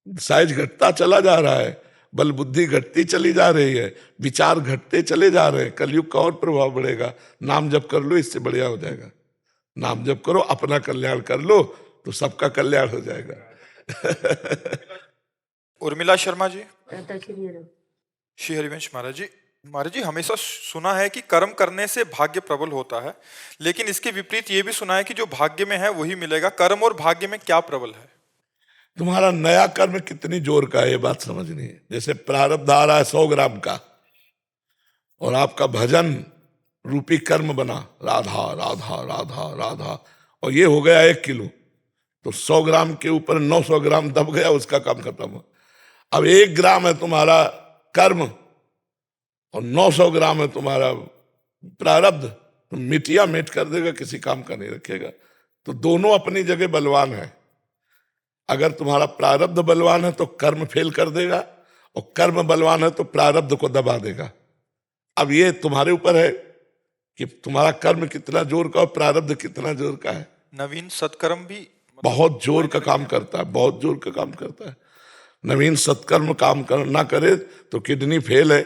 साइज घटता चला जा रहा है, बल बुद्धि घटती चली जा रही है, विचार घटते चले जा रहे हैं। कलयुग का और प्रभाव बढ़ेगा। नाम जप कर लो, इससे बढ़िया हो जाएगा। नाम जप करो, अपना कल्याण कर लो तो सबका कल्याण हो जाएगा। उर्मिला शर्मा जी। श्री हरिवंश महाराज जी, हमेशा सुना है कि कर्म करने से भाग्य प्रबल होता है, लेकिन इसके विपरीत ये भी सुना है कि जो भाग्य में है वही मिलेगा। कर्म और भाग्य में क्या प्रबल है? तुम्हारा नया कर्म कितनी जोर का है, ये बात समझनी है। जैसे प्रारब्ध आ रहा है 100 ग्राम का, और आपका भजन रूपी कर्म बना, राधा राधा राधा राधा, और ये हो गया 1 किलो, तो 100 ग्राम के ऊपर 900 ग्राम दब गया, उसका काम खत्म हो। अब 1 ग्राम है तुम्हारा कर्म और 900 ग्राम है तुम्हारा प्रारब्ध, तो मिटिया मेट कर देगा, किसी काम का नहीं रखेगा। तो दोनों अपनी जगह बलवान है। अगर तुम्हारा प्रारब्ध बलवान है तो कर्म फेल कर देगा, और कर्म बलवान है तो प्रारब्ध को दबा देगा। अब ये तुम्हारे ऊपर है कि तुम्हारा कर्म कितना जोर का और प्रारब्ध कितना जोर का है। नवीन सत्कर्म भी बहुत जोर का काम करता है, बहुत जोर का काम करता है। नवीन सत्कर्म काम ना करे तो किडनी फेल है।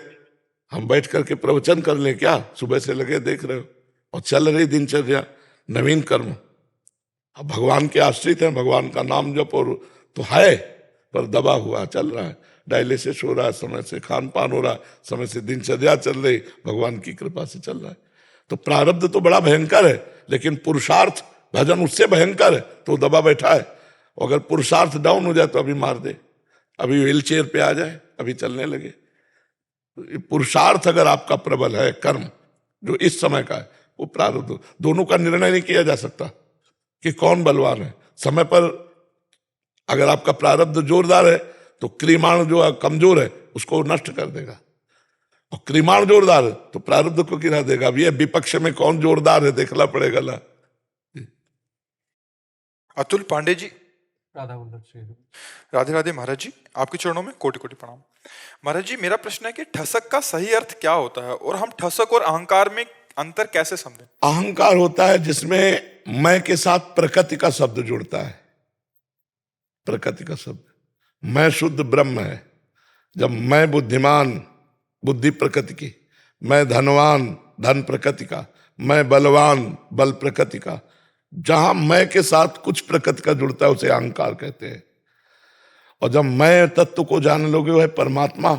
हम बैठ करके प्रवचन कर ले क्या, सुबह से लगे देख रहे हो, और चल रही दिनचर्या नवीन कर्म। अब भगवान के आश्रित हैं, भगवान का नाम जप और तो है, पर दबा हुआ चल रहा है, डायलिसिस हो रहा है, समय से खान पान हो रहा है, समय से दिनचर्या चल रही, भगवान की कृपा से चल रहा है। तो प्रारब्ध तो बड़ा भयंकर है, लेकिन पुरुषार्थ भजन उससे भयंकर है, तो दबा बैठा है। अगर पुरुषार्थ डाउन हो जाए तो अभी मार दे, अभी व्हील चेयर पे आ जाए, अभी चलने लगे। पुरुषार्थ अगर आपका प्रबल है, कर्म जो इस समय का है, वो प्रारब्ध, दोनों का निर्णय नहीं किया जा सकता कि कौन बलवान है। समय पर अगर आपका प्रारब्ध जोरदार है तो क्रिमाण जो कमजोर है उसको नष्ट कर देगा, और क्रिमाण जोरदार है तो प्रारब्ध को गिरा देगा। अब ये विपक्ष में कौन जोरदार है देखना पड़ेगा ना। अतुल पांडे जी। राधा वल्लभ श्री राधे राधे महाराज जी, आपके चरणों में कोटि कोटि प्रणाम। महाराज जी, मेरा प्रश्न है कि ठसक का सही अर्थ क्या होता है, और हम ठसक और अहंकार में अंतर कैसे समझें? अहंकार होता है जिसमें मैं के साथ प्रकृति का शब्द जुड़ता है। प्रकृति का शब्द, मैं शुद्ध ब्रह्म है। जब मैं बुद्धिमान, बुद्धि प्रकृति की, मैं धनवान, धन प्रकृति का, मैं बलवान, बल प्रकृति का, जहां मैं के साथ कुछ प्रकृति का जुड़ता है उसे अहंकार कहते हैं। और जब मैं तत्व को जान लोगे वह परमात्मा,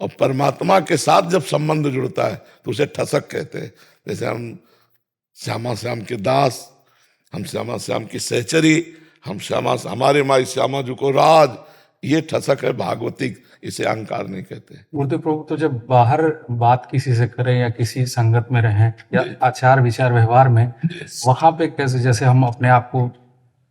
और परमात्मा के साथ जब संबंध जुड़ता है तो उसे ठसक कहते हैं। जैसे हम श्यामा श्याम के दास, हम श्यामा श्याम की सहचरी, हम श्यामा, हमारे माई श्यामा जी को राज, ये ठसक है भागवती, इसे अहंकार नहीं कहते। गुरुदेव प्रभु, तो जब बाहर बात किसी से करें या किसी संगत में रहें या आचार विचार व्यवहार में, वहां पे कैसे, जैसे हम अपने आप को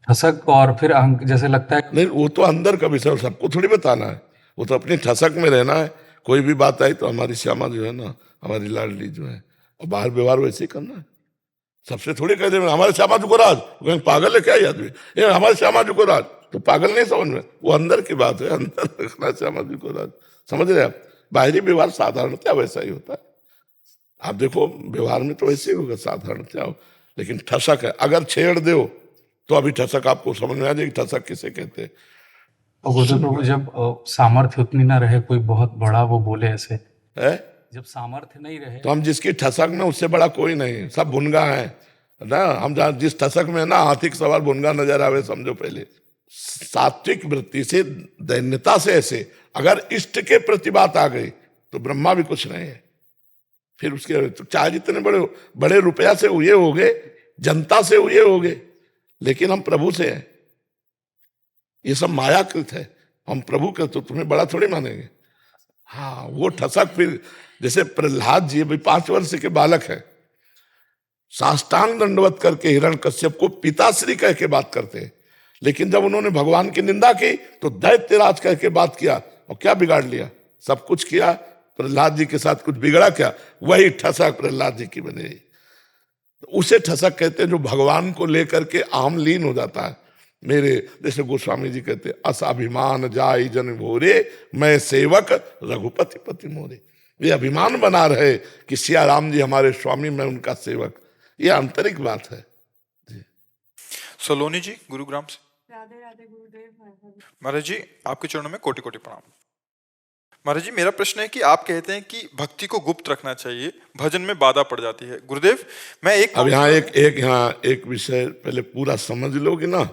ठसक और फिर जैसे लगता है नहीं, वो तो अंदर का विषय, सबको थोड़ी बताना है, वो तो अपनी ठसक में रहना है। कोई भी बात आई तो हमारी श्यामा जो है ना, हमारी लाडली जो है, और बाहर व्यवहार वैसे ही करना है। सबसे थोड़ी कह दे हमारे श्यामा जी को राज, पागल है क्या ये आदमी, ये हमारे श्यामा जी को राज, तो पागल नहीं समझ में, वो अंदर की बात है, अंदर रखना श्यामा जी को राज, समझ रहे आप। बाहरी व्यवहार साधारणतया वैसा ही होता है। आप देखो व्यवहार में तो वैसे ही होगा, साधारणतया हो, लेकिन ठसक है। अगर छेड़ दो तो अभी ठसक आपको समझ में आ जाएगी, ठसक किसे कहते हैं। और गुरुदेव प्रभु, जब सामर्थ्य उतनी ना रहे, कोई बहुत बड़ा वो बोले ऐसे है, जब सामर्थ्य नहीं रहे तो हम जिसकी ठसक में उससे बड़ा कोई नहीं, सब भुनगा है ना। हम जहाँ जिस ठसक में ना हाथी सवार भुनगा नजर आवे, समझो पहले सात्विक वृत्ति से, दैन्यता से, ऐसे अगर इष्ट के प्रति बात आ गई तो ब्रह्मा भी कुछ नहीं है। फिर उसके तो चाहे जितने बड़े बड़े रुपया से हुए होगे, जनता से हुए होगे, लेकिन हम प्रभु से हैं। ये सब मायाकृत है, हम प्रभु के, तो तुम्हें बड़ा थोड़ी मानेंगे। हाँ, वो ठसक फिर जैसे प्रहलाद जी अभी 5 वर्ष के बालक है, साष्टांग दंडवत करके हिरण्यकश्यप को पिताश्री कह के बात करते हैं, लेकिन जब उन्होंने भगवान की निंदा की तो दैत्यराज कह के बात किया, और क्या बिगाड़ लिया, सब कुछ किया। प्रहलाद जी के साथ कुछ बिगड़ा क्या, वही ठसक प्रहलाद जी की बनी। उसे ठसक कहते हैं जो भगवान को लेकर के आम लीन हो जाता है। मेरे जैसे गोस्वामी जी कहते, असाभिमान जाई जन भोरे, मैं सेवक रघुपति पति मोरे। ये अभिमान बना रहे कि सिया राम जी हमारे स्वामी, मैं उनका सेवक, ये आंतरिक बात है। सलोनी जी गुरुग्राम से। राधे राधे गुरुदेव। महाराज जी, आपके चरणों में कोटि कोटि प्रणाम। महाराज जी, मेरा प्रश्न है कि आप कहते हैं कि भक्ति को गुप्त रखना चाहिए, भजन में बाधा पड़ जाती है। गुरुदेव, मैं अब यहाँ एक विषय पहले पूरा समझ लोगे ना।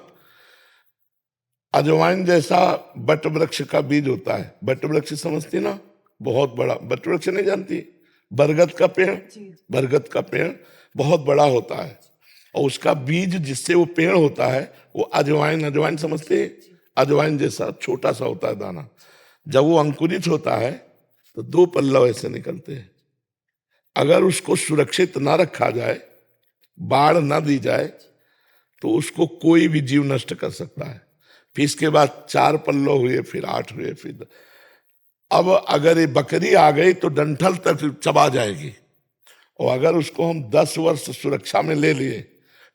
अजवाइन जैसा बट वृक्ष का बीज होता है, बट वृक्ष समझती ना, बहुत बड़ा बट वृक्ष नहीं जानती, बरगद का पेड़, बरगद का पेड़ बहुत बड़ा होता है, और उसका बीज जिससे वो पेड़ होता है वो अजवाइन, अजवाइन समझते हैं, अजवाइन जैसा छोटा सा होता है दाना। जब वो अंकुरित होता है तो 2 पल्लव ऐसे निकलते हैं। अगर उसको सुरक्षित ना रखा जाए, बाढ़ ना दी जाए, तो उसको कोई भी जीव नष्ट कर सकता है। फिर इसके बाद 4 पल्लो हुए, फिर 8 हुए, फिर अब अगर ये बकरी आ गई तो डंठल तक चबा जाएगी, और अगर उसको हम 10 वर्ष सुरक्षा में ले लिए,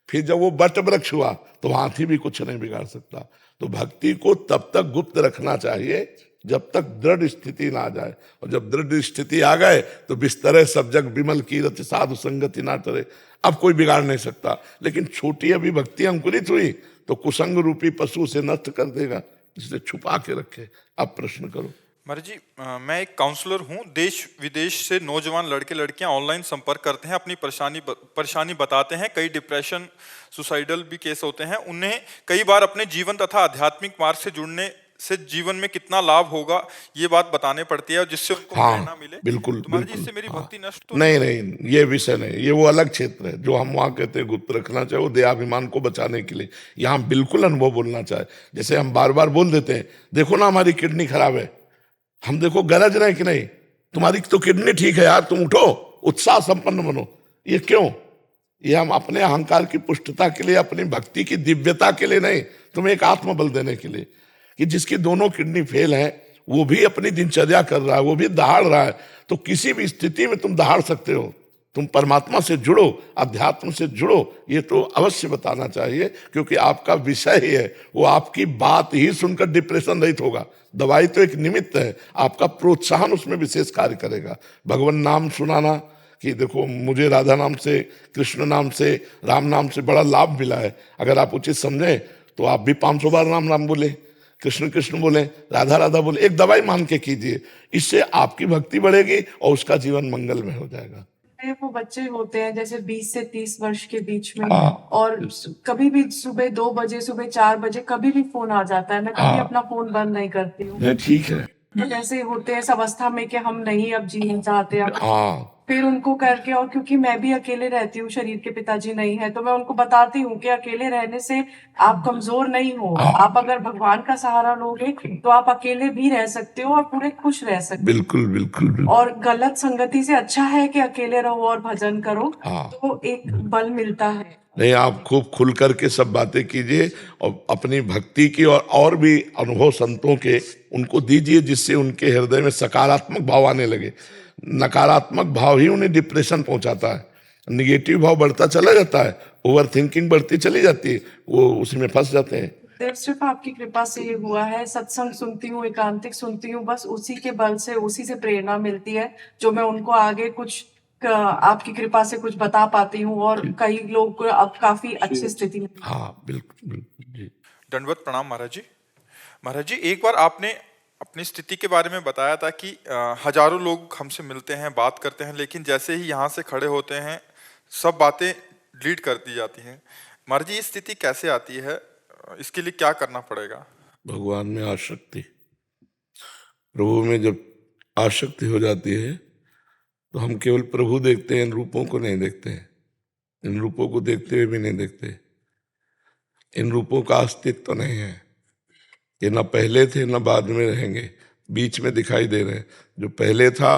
फिर जब वो बट वृक्ष हुआ तो हाथी भी कुछ नहीं बिगाड़ सकता। तो भक्ति को तब तक गुप्त रखना चाहिए जब तक दृढ़ स्थिति ना आ जाए, और जब दृढ़ स्थिति आ गए तो बिस्तरे सब जग विमल कीरत साधु संगति ना टरे, अब कोई बिगाड़ नहीं सकता। लेकिन छोटी अभी भक्ति अंकुरित हुई तो कुसंग रूपी पशु से नष्ट कर देगा, इसलिए छुपा के रखे। अब प्रश्न करो। महाराज जी, मैं एक काउंसलर हूँ। देश विदेश से नौजवान लड़के लड़कियां ऑनलाइन संपर्क करते हैं, अपनी परेशानी बताते हैं। कई डिप्रेशन, सुसाइडल भी केस होते हैं। उन्हें कई बार अपने जीवन तथा आध्यात्मिक मार्ग से जुड़ने से जीवन में कितना लाभ होगा ये बात बताने पड़ती है, जिससे उनको प्रेरणा मिले। बिल्कुल, तो महाराज जी, बिल्कुल, इससे मेरी भक्ति नष्ट तो नहीं, ये विषय नहीं, ये वो अलग क्षेत्र है जो हम वहां कहते हैं गुप्त रखना चाहिए, वो देहाभिमान को बचाने के लिए। यहाँ बिल्कुल अनुभव बोलना चाहिए। जैसे हम बार बार बोल देते हैं, देखो ना हमारी किडनी खराब है, हम देखो गरज रहे कि नहीं, तुम्हारी तो किडनी ठीक है यार, तुम उठो, उत्साह संपन्न बनो। ये क्यों? ये हम अपने अहंकार की पुष्टता के लिए, अपनी भक्ति की दिव्यता के लिए नहीं, तुम्हें एक आत्मबल देने के लिए कि जिसकी दोनों किडनी फेल है वो भी अपनी दिनचर्या कर रहा है, वो भी दहाड़ रहा है। तो किसी भी स्थिति में तुम दहाड़ सकते हो। तुम परमात्मा से जुड़ो, अध्यात्म से जुड़ो, ये तो अवश्य बताना चाहिए, क्योंकि आपका विषय ही है। वो आपकी बात ही सुनकर डिप्रेशन रहित होगा। दवाई तो एक निमित्त है, आपका प्रोत्साहन उसमें विशेष कार्य करेगा। भगवान नाम सुनाना कि देखो मुझे राधा नाम से, कृष्ण नाम से, राम नाम से बड़ा लाभ मिला है। अगर आप उचित समझें तो आप भी 500 बार राम राम बोले, कृष्ण कृष्ण बोले, राधा राधा बोले, एक दवाई मान के कीजिए। इससे आपकी भक्ति बढ़ेगी और उसका जीवन मंगलमय हो जाएगा। वो बच्चे होते हैं जैसे 20 से 30 वर्ष के बीच में, और कभी भी सुबह 2 बजे, सुबह 4 बजे कभी भी फोन आ जाता है। मैं कभी अपना फोन बंद नहीं करती हूँ। ठीक है। तो जैसे होते हैं इस अवस्था में कि हम नहीं अब जीना चाहते अब, फिर उनको करके, और क्योंकि मैं भी अकेले रहती हूँ, शरीर के पिताजी नहीं है, तो मैं उनको बताती हूँ कि अकेले रहने से आप कमजोर नहीं हो। आप अगर भगवान का सहारा लोगे तो आप अकेले भी रह सकते हो और पूरे खुश रह सकते हो। बिल्कुल बिल्कुल बिल्कुल। और गलत संगति से अच्छा है कि अकेले रहो और भजन करो, तो एक बल मिलता है। नहीं, आप खूब खुल करके सब बातें कीजिए और अपनी भक्ति की और भी अनुभव संतों के उनको दीजिए, जिससे उनके हृदय में सकारात्मक भाव आने लगे। नकारात्मक भाव ही उन्हें डिप्रेशन पहुंचाता है, निगेटिव भाव बढ़ता चला जाता है, ओवर थिंकिंग बढ़ती चली जाती है, वो उसी में फंस जाते हैं। देव सिर्फ आपकी कृपा से ये हुआ है। सत्संग सुनती हूँ, एकांतिक सुनती हूँ, बस उसी के बल से, उसी से प्रेरणा मिलती है जो मैं उनको आगे कुछ आपकी कृपा से कुछ बता पाती हूँ, और कई लोग अब काफी अच्छी स्थिति में। हाँ बिल्कुल बिल्कुल जी। दंडवत प्रणाम महाराज जी। महाराज जी, एक बार आपने अपनी स्थिति के बारे में बताया था कि हजारों लोग हमसे मिलते हैं, बात करते हैं, लेकिन जैसे ही यहाँ से खड़े होते हैं सब बातें डिलीट कर दी जाती हैं। महाराज जी, ये स्थिति कैसे आती है? इसके लिए क्या करना पड़ेगा? भगवान में आसक्ति, प्रभु में जब आसक्ति हो जाती है तो हम केवल प्रभु देखते हैं, इन रूपों को नहीं देखते हैं। इन रूपों को देखते हुए भी नहीं देखते। इन रूपों का अस्तित्व तो नहीं है। ये न पहले थे न बाद में रहेंगे, बीच में दिखाई दे रहे हैं। जो पहले था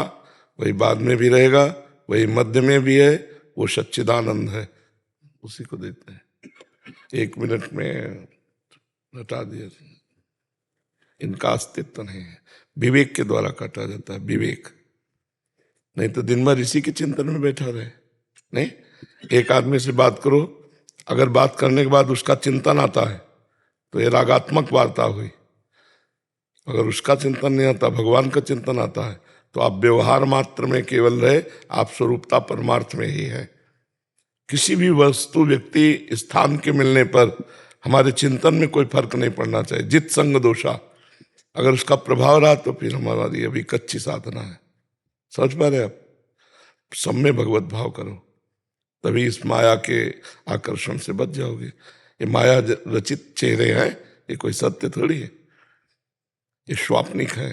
वही बाद में भी रहेगा, वही मध्य में भी है, वो सच्चिदानंद है, उसी को देखते हैं। 1 मिनट में हटा दिया। इनका अस्तित्व नहीं है, विवेक के द्वारा काटा जाता है। विवेक नहीं तो दिन भर इसी के चिंतन में बैठा रहे। नहीं, एक आदमी से बात करो, अगर बात करने के बाद उसका चिंतन आता है तो ये रागात्मक वार्ता हुई। अगर उसका चिंतन नहीं आता, भगवान का चिंतन आता है, तो आप व्यवहार मात्र में केवल रहे, आप स्वरूपता परमार्थ में ही है। किसी भी वस्तु, व्यक्ति, स्थान के मिलने पर हमारे चिंतन में कोई फर्क नहीं पड़ना चाहिए। जित संग दोषा, अगर उसका प्रभाव रहा तो फिर हमारी अभी कच्ची साधना है। समझ पा रहे आप? सब में भगवत भाव करो, तभी इस माया के आकर्षण से बच जाओगे। ये माया रचित चेहरे हैं, ये कोई सत्य थोड़ी है, ये स्वाप्निक है।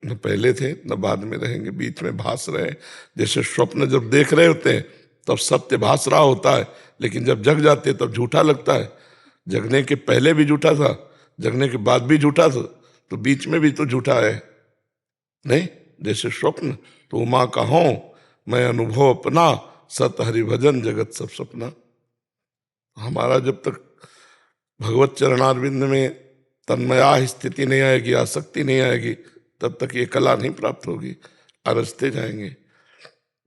न पहले थे न बाद में रहेंगे, बीच में भास रहे। जैसे स्वप्न जब देख रहे होते हैं तब सत्य भास रहा होता है, लेकिन जब जग जाते तब झूठा लगता है। जगने के पहले भी झूठा था, जगने के बाद भी झूठा था, तो बीच में भी तो झूठा है। नहीं, जैसे स्वप्न तो उमा कहो मैं अनुभव अपना, सत हरि भजन जगत सब सपना। हमारा जब तक भगवत चरणारविंद में तन्मया स्थिति नहीं आएगी, आसक्ति नहीं आएगी, तब तक ये कला नहीं प्राप्त होगी। अरसते जाएंगे।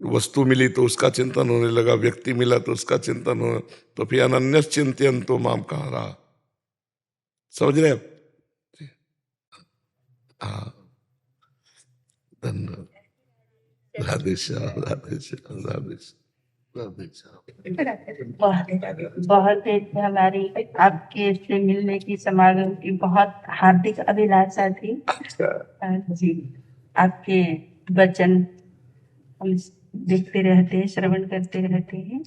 वस्तु मिली तो उसका चिंतन होने लगा, व्यक्ति मिला तो उसका चिंतन हो, तो फिर अनन्य चिंतन तो माम कहाँ रहा। समझ रहे आप? हाँ, धन्यवाद। राधे श्याम, राधे श्याम, राधे श्याम, राधे श्याम। बहुत एक हमारी आपके से मिलने की, समागम की बहुत हार्दिक अभिलाषा थी। जी, आपके वचन हम देखते रहते हैं, श्रवण करते रहते हैं।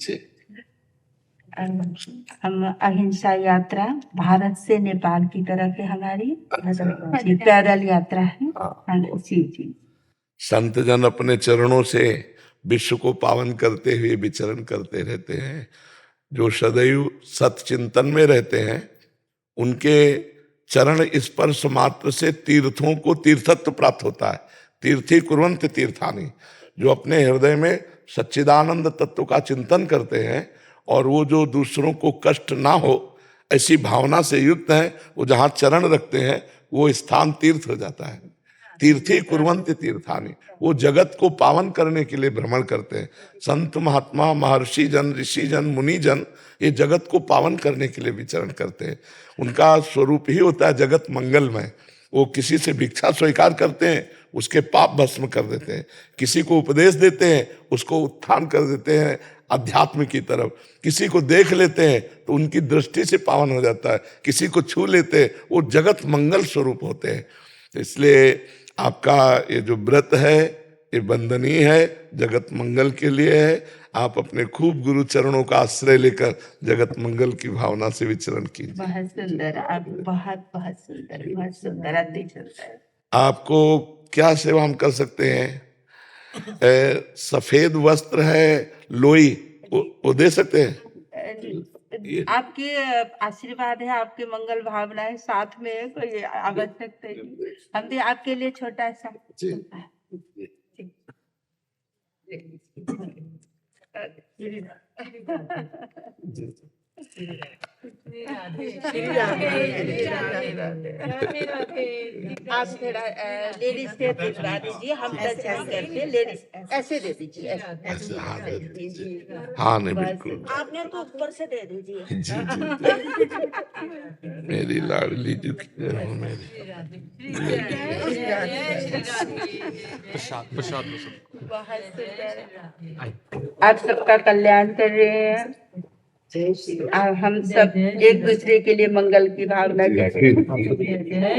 हम अहिंसा यात्रा भारत से नेपाल की तरफ है हमारी, जी, पैदल यात्रा है। जी जी। संत जन अपने चरणों से विश्व को पावन करते हुए विचरण करते रहते हैं। जो सदैव सत चिंतन में रहते हैं उनके चरण स्पर्श मात्र से तीर्थों को तीर्थत्व प्राप्त होता है। तीर्थी कुर्वन्ति तीर्थानि। जो अपने हृदय में सच्चिदानंद तत्व का चिंतन करते हैं और वो जो दूसरों को कष्ट ना हो ऐसी भावना से युक्त है, वो जहाँ चरण रखते हैं वो स्थान तीर्थ हो जाता है। तीर्थी कुर्वन्ति तीर्थानि। वो जगत को पावन करने के लिए भ्रमण करते हैं। संत महात्मा, महर्षि जन, ऋषि जन, मुनि जन ये जगत को पावन करने के लिए विचरण करते हैं। उनका स्वरूप ही होता है जगत मंगलमय। वो किसी से भिक्षा स्वीकार करते हैं, उसके पाप भस्म कर देते हैं। किसी को उपदेश देते हैं, उसको उत्थान कर देते हैं अध्यात्म की तरफ। किसी को देख लेते हैं तो उनकी दृष्टि से पावन हो जाता है। किसी को छू लेते हैं, वो जगत मंगल स्वरूप होते हैं। इसलिए आपका ये जो व्रत है ये वंदनीय है, जगत मंगल के लिए है। आप अपने खूब गुरु चरणों का आश्रय लेकर जगत मंगल की भावना से विचरण कीजिए। बहुत सुंदर, आप बहुत बहुत सुंदर, बहुत सुंदर, अति सुंदर। आपको क्या सेवा हम कर सकते हैं? सफेद वस्त्र है, लोई, वो दे सकते हैं? आपके आशीर्वाद है, आपके मंगल भावना है, साथ में है, कोई आवश्यकता नहीं। हम भी आपके लिए छोटा सा आप थोड़ा लेडीज से दिलवा दीजिए, हम टच नहीं करते। लेडीज ऐसे दे दीजिए, ऐसे। हाँ नहीं बिल्कुल, आपने तो ऊपर से दे दीजिए। जी जी। मेरी लाडली जी आप सबका कल्याण कर रहे हैं। हम सब एक दूसरे के लिए मंगल की भावना कर रहे हैं।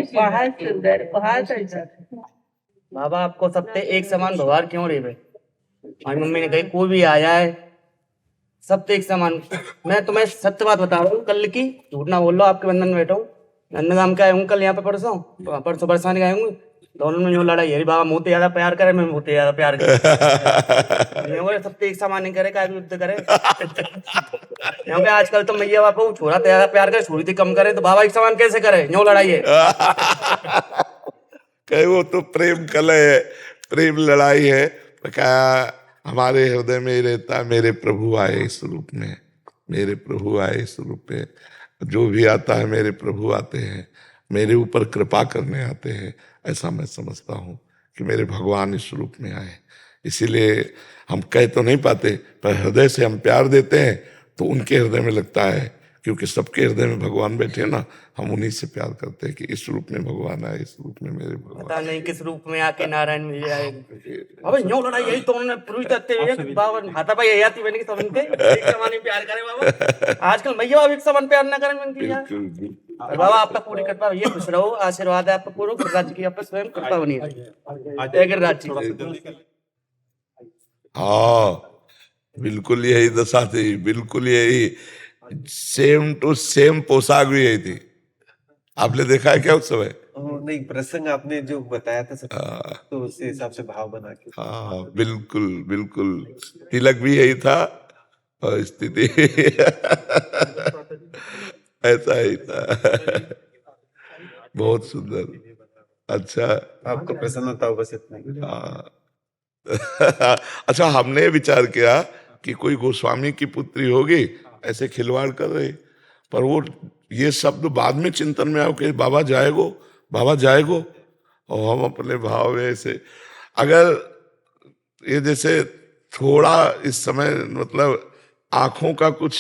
बहुत सुंदर, बहुत अच्छा। बाबा आपको सबसे एक समान व्यवहार क्यों रे भाई? हमारी मम्मी ने कही कोई भी आया है सबसे एक समान। मैं तुम्हें सत्य बात बता रहा हूँ, कल की, झूठ ना बोल लो। आपके बंधन में बैठा हूँ, नंदगाम के आए हूँ कल यहाँ पे, परसों बरसाने गए हूँ। दोनों में जो लड़ाई है, बाबा मुझे ज्यादा प्यार करे, मैं मुझे ज्यादा प्यार करे। सबसे एक समान नहीं करे, क्या युद्ध करे। क्योंकि आजकल तो मैया बापा छोरा तो ज्यादा प्यार करे, छोरी थी कम करे, तो बाबा एक समान कैसे करे? न्यू लड़ाई है। कहे वो तो प्रेम कलह है, प्रेम लड़ाई है। तो क्या हमारे हृदय में ही रहता है, मेरे प्रभु आए इस रूप में, मेरे प्रभु आए इस रूप में। जो भी आता है मेरे प्रभु आते हैं, मेरे ऊपर कृपा करने आते हैं। ऐसा मैं समझता हूँ कि मेरे भगवान इस रूप में आए। इसीलिए हम कह तो नहीं पाते, पर हृदय से हम प्यार देते हैं तो उनके हृदय में लगता है, क्योंकि सबके हृदय में भगवान बैठे हैं ना, हम उन्हीं से प्यार करते हैं कि इस रूप में भगवान आए, इस रूप में मेरे भगवान। पता नहीं किस रूप में आके नारायण मिल जाए। अब न्यू लड़ाई यही तो उन्होंने पुरुष करते हुए बाबा हाथा पाई यही आती बनी, सब इनके एक समान ही प्यार करे बाबा। आजकल मैया बाबा एक समान प्यार ना करें। बाबा आपका पूरी कृपा, ये खुश रहो, आशीर्वाद है आपका पूरा। राज्य की आपका स्वयं कृपा बनी है राज्य। हाँ बिल्कुल यही दशा थी, बिल्कुल यही, सेम टू सेम पोशाक भी यही थी। आपने देखा है क्या उस समय? नहीं, प्रसंग आपने जो बताया था तो उस हिसाब से भाव बना के। हाँ बिल्कुल बिल्कुल, तिलक भी यही था और स्थिति ऐसा ही था। बहुत सुंदर। अच्छा, आपको प्रसन्नता हो, बस इतना ही। हाँ। अच्छा, हमने विचार किया कि कोई गोस्वामी की पुत्री होगी, ऐसे खिलवाड़ कर रही, पर वो ये शब्द बाद में चिंतन में आओ कि बाबा जाएगो, बाबा जाएगो, और हम अपने भाव में ऐसे, अगर ये जैसे थोड़ा इस समय मतलब आंखों का कुछ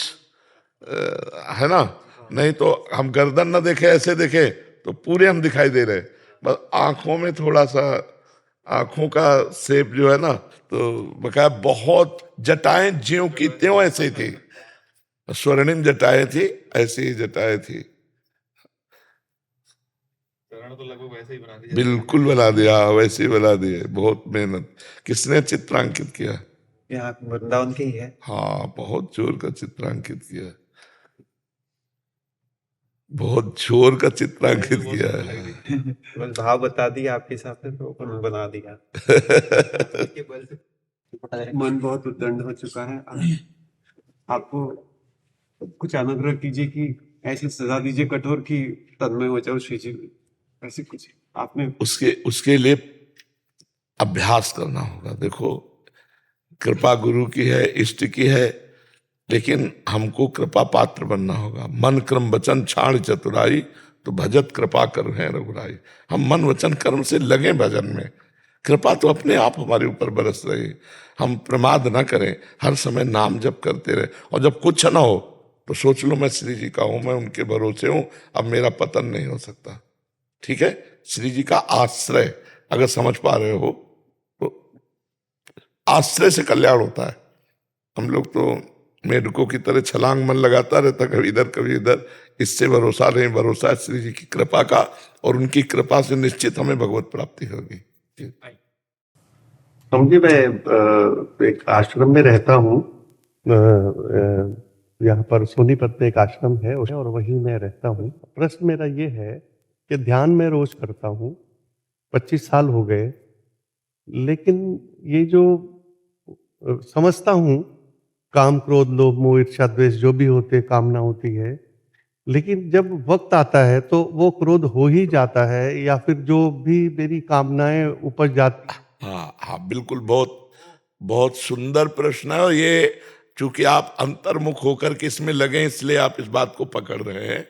है ना, नहीं तो हम गर्दन ना देखे ऐसे देखे तो पूरे हम दिखाई दे रहे, बस आंखों में थोड़ा सा आंखों का शेप जो है ना, तो बकाया बहुत जटाएं ज्यों की त्यों ऐसे थी, स्वर्णिम जटाएं थी, ऐसी ही जटाएं थी। तो लगभग वैसे ही बना दिया, बिल्कुल बना दिया, वैसे ही बना दिए। बहुत मेहनत, किसने चित्रांकित किया? यहाँ वृंदावन के ही है। हाँ, बहुत जोर का चित्रांकित किया, बहुत जोर का चित्रांकित किया है। बस भाव बता दिया आपके हिसाब से तो उन्होंने बना दिया। मन बहुत उद्दंड हो चुका है, आपको कुछ अनुग्रह कीजिए कि ऐसी सजा दीजिए कठोर की तन्मय हो जाओ श्री जी, ऐसे कुछ आपने उसके लिए अभ्यास करना होगा। देखो, कृपा गुरु की है, इष्ट की है, लेकिन हमको कृपा पात्र बनना होगा। मन क्रम वचन छाण चतुराई, तो भजत कृपा कर है रघुराई। हम मन वचन कर्म से लगे भजन में, कृपा तो अपने आप हमारे ऊपर बरस रही। हम प्रमाद ना करें, हर समय नाम जप करते रहे, और जब कुछ ना हो तो सोच लो मैं श्री जी का हूं, मैं उनके भरोसे हूं, अब मेरा पतन नहीं हो सकता। ठीक है, श्री जी का आश्रय अगर समझ पा रहे हो तो आश्रय से कल्याण होता है। हम लोग तो मेढकों की तरह छलांग मन लगाता रहता, कभी इधर कभी इधर, इससे भरोसा नहीं, भरोसा है श्री जी की कृपा का, और उनकी कृपा से निश्चित हमें भगवत प्राप्ति होगी। समझिए, मैं एक आश्रम में रहता हूँ, यहाँ पर सोनीपत में एक आश्रम है और वहीं मैं रहता हूँ। प्रश्न मेरा ये है कि ध्यान में रोज करता हूँ, 25 साल हो गए, लेकिन ये जो समझता हूँ काम क्रोध लोभ मोह ईर्ष्या द्वेष जो भी होते कामना होती है, लेकिन जब वक्त आता है तो वो क्रोध हो ही जाता है, या फिर जो भी मेरी कामनाएं उपज जाती। हाँ हाँ, बिल्कुल, बहुत बहुत सुंदर प्रश्न है, और ये चूंकि आप अंतर्मुख होकर के इसमें लगे इसलिए आप इस बात को पकड़ रहे हैं।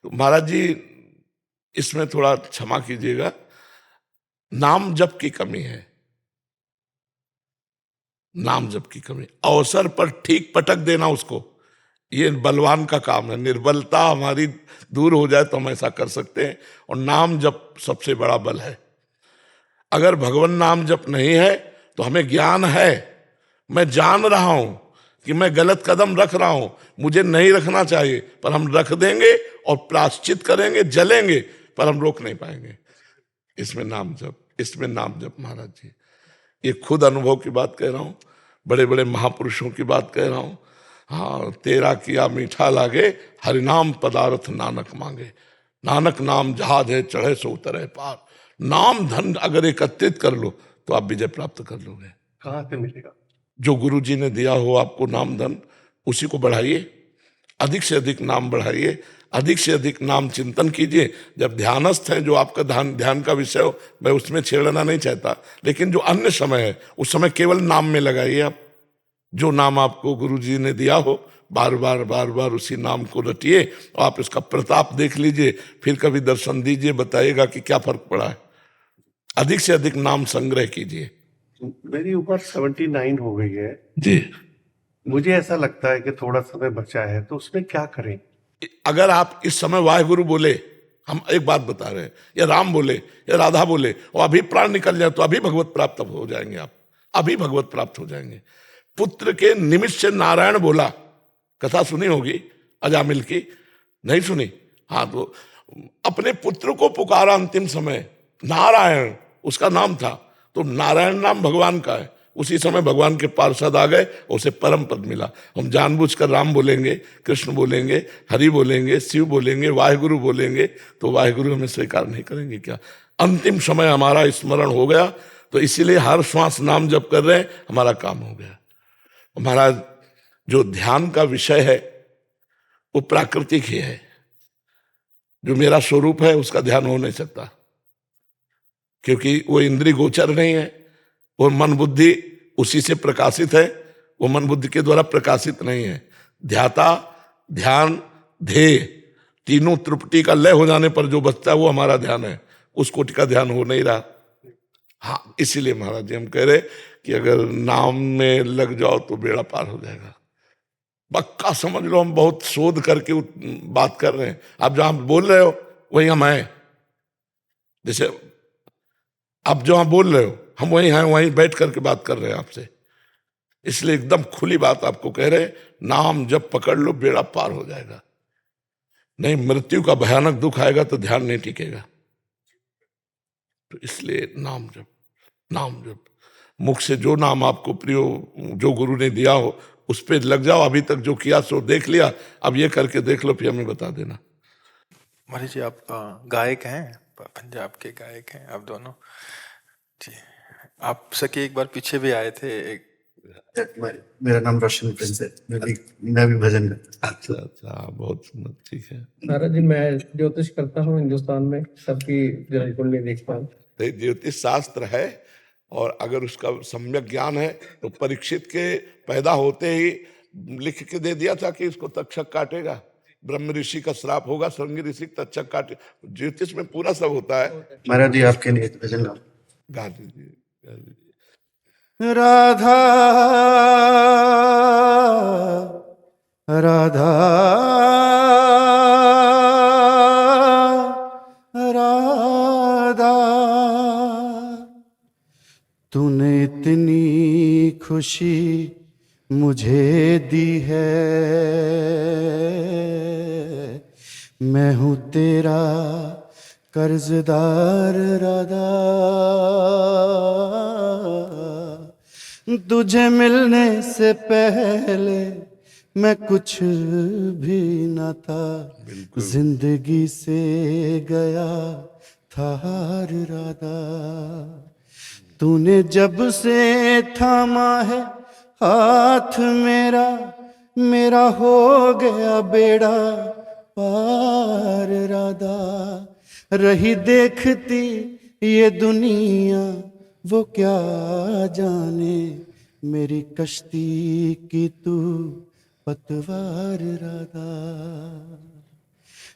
तो महाराज जी, इसमें थोड़ा क्षमा कीजिएगा, नाम जप की कमी है, नाम जप की कमी। अवसर पर ठीक पटक देना उसको, ये बलवान का काम है। निर्बलता हमारी दूर हो जाए तो हम ऐसा कर सकते हैं, और नाम जप सबसे बड़ा बल है। अगर भगवान नाम जप नहीं है तो हमें ज्ञान है, मैं जान रहा हूं कि मैं गलत कदम रख रहा हूं, मुझे नहीं रखना चाहिए, पर हम रख देंगे और प्रायश्चित करेंगे, जलेंगे, पर हम रोक नहीं पाएंगे। इसमें नाम जप, इसमें नाम जप महाराज जी, ये खुद अनुभव की बात कह रहा हूं, बड़े बड़े महापुरुषों की बात कह रहा हूं। हाँ, तेरा किया मीठा लागे, हरिनाम पदार्थ नानक मांगे, नानक नाम जहाज है चढ़े सो उतरे पार। नाम धन अगर एकत्रित कर लो तो आप विजय प्राप्त कर लोगे। कहाँ से मिलेगा? जो गुरु जी ने दिया हो आपको नाम धन, उसी को बढ़ाइए, अधिक से अधिक नाम बढ़ाइए, अधिक से अधिक नाम चिंतन कीजिए। जब ध्यानस्थ है, जो आपका ध्यान का विषय हो, मैं उसमें छेड़ना नहीं चाहता, लेकिन जो अन्य समय है उस समय केवल नाम में लगाइए। आप जो नाम आपको गुरु जी ने दिया हो, बार बार उसी नाम को रटिए, और आप इसका प्रताप देख लीजिए, फिर कभी दर्शन दीजिए, बताइएगा कि क्या फर्क पड़ा है। अधिक से अधिक नाम संग्रह कीजिए। मेरी उम्र 79 हो गई है जी, मुझे ऐसा लगता है कि थोड़ा समय बचा है, तो उसमें क्या करें? अगर आप इस समय वाहेगुरु बोले, हम एक बात बता रहे हैं, या राम बोले या राधा बोले, और अभी प्राण निकल जाए तो अभी भगवत प्राप्त हो जाएंगे आप, अभी भगवत प्राप्त हो जाएंगे। पुत्र के निमित्त से नारायण बोला, कथा सुनी होगी अजामिल की, नहीं सुनी? हाँ, तो अपने पुत्र को पुकारा अंतिम समय, नारायण उसका नाम था, तो नारायण नाम भगवान का है। उसी समय भगवान के पार्षद आ गए, उसे परम पद मिला। हम जानबूझकर राम बोलेंगे, कृष्ण बोलेंगे, हरि बोलेंगे, शिव बोलेंगे, वाहेगुरु बोलेंगे, तो वाहेगुरु हमें स्वीकार नहीं करेंगे क्या? अंतिम समय हमारा स्मरण हो गया, तो इसीलिए हर श्वास नाम जप कर रहे हैं, हमारा काम हो गया। हमारा जो ध्यान का विषय है वो प्राकृतिक ही है, जो मेरा स्वरूप है उसका ध्यान हो नहीं सकता, क्योंकि वो इंद्रिय गोचर नहीं है। वो मन बुद्धि उसी से प्रकाशित है, वो मन बुद्धि के द्वारा प्रकाशित नहीं है। ध्याता, ध्यान, ध्येय तीनों त्रिपुटी का लय हो जाने पर जो बचता है वो हमारा ध्यान है, उस कोटि का ध्यान हो नहीं रहा। हाँ, इसीलिए महाराज जी हम कह रहे कि अगर नाम में लग जाओ तो बेड़ा पार हो जाएगा। पक्का समझ लो, हम बहुत शोध करके बात कर रहे हैं। आप जहां बोल रहे हो वही हम हैं, जैसे आप जहां बोल रहे हो हम वही हैं, वहीं बैठ करके बात कर रहे हैं आपसे। इसलिए एकदम खुली बात आपको कह रहे हैं, नाम जब पकड़ लो बेड़ा पार हो जाएगा। नहीं, मृत्यु का भयानक दुख आएगा तो ध्यान नहीं टिकेगा। तो इसलिए नाम जप, नाम जप, मुख से जो नाम आपको प्रिय हो, जो गुरु ने दिया हो उस पे लग जाओ। अभी तक जो किया सो देख लिया, अब ये करके देख लो, फिर हमें बता देना। महाराज जी आप गायक हैं, पंजाब के गायक हैं आप दोनों जी। आप सके एक बार पीछे भी आए थे। मेरा नाम रोशन प्रिंस है, मैं भी भजन करता हूं। अच्छा अच्छा, बहुत ठीक है। महाराज जी मैं ज्योतिष करता हूँ हिंदुस्तान में, सबकी ग्रह कुंडली देखता हूँ। ज्योतिष शास्त्र है, और अगर उसका सम्यक ज्ञान है तो परीक्षित के पैदा होते ही लिख के दे दिया था कि इसको तक्षक काटेगा, ब्रह्म ऋषि का श्राप होगा, श्रृंगी ऋषि तक्षक काटे। ज्योतिष में पूरा सब होता है। महाराज जी आपके लिए भजन गा दीजिए। राधा राधा राधा, तूने इतनी खुशी मुझे दी है, मैं हूँ तेरा कर्जदार राधा। तुझे मिलने से पहले मैं कुछ भी न था, जिंदगी से गया था हार राधा। तूने जब से थामा है हाथ मेरा, मेरा हो गया बेड़ा पार राधा। रही देखती ये दुनिया वो क्या जाने, मेरी कश्ती की तू पतवार राधा।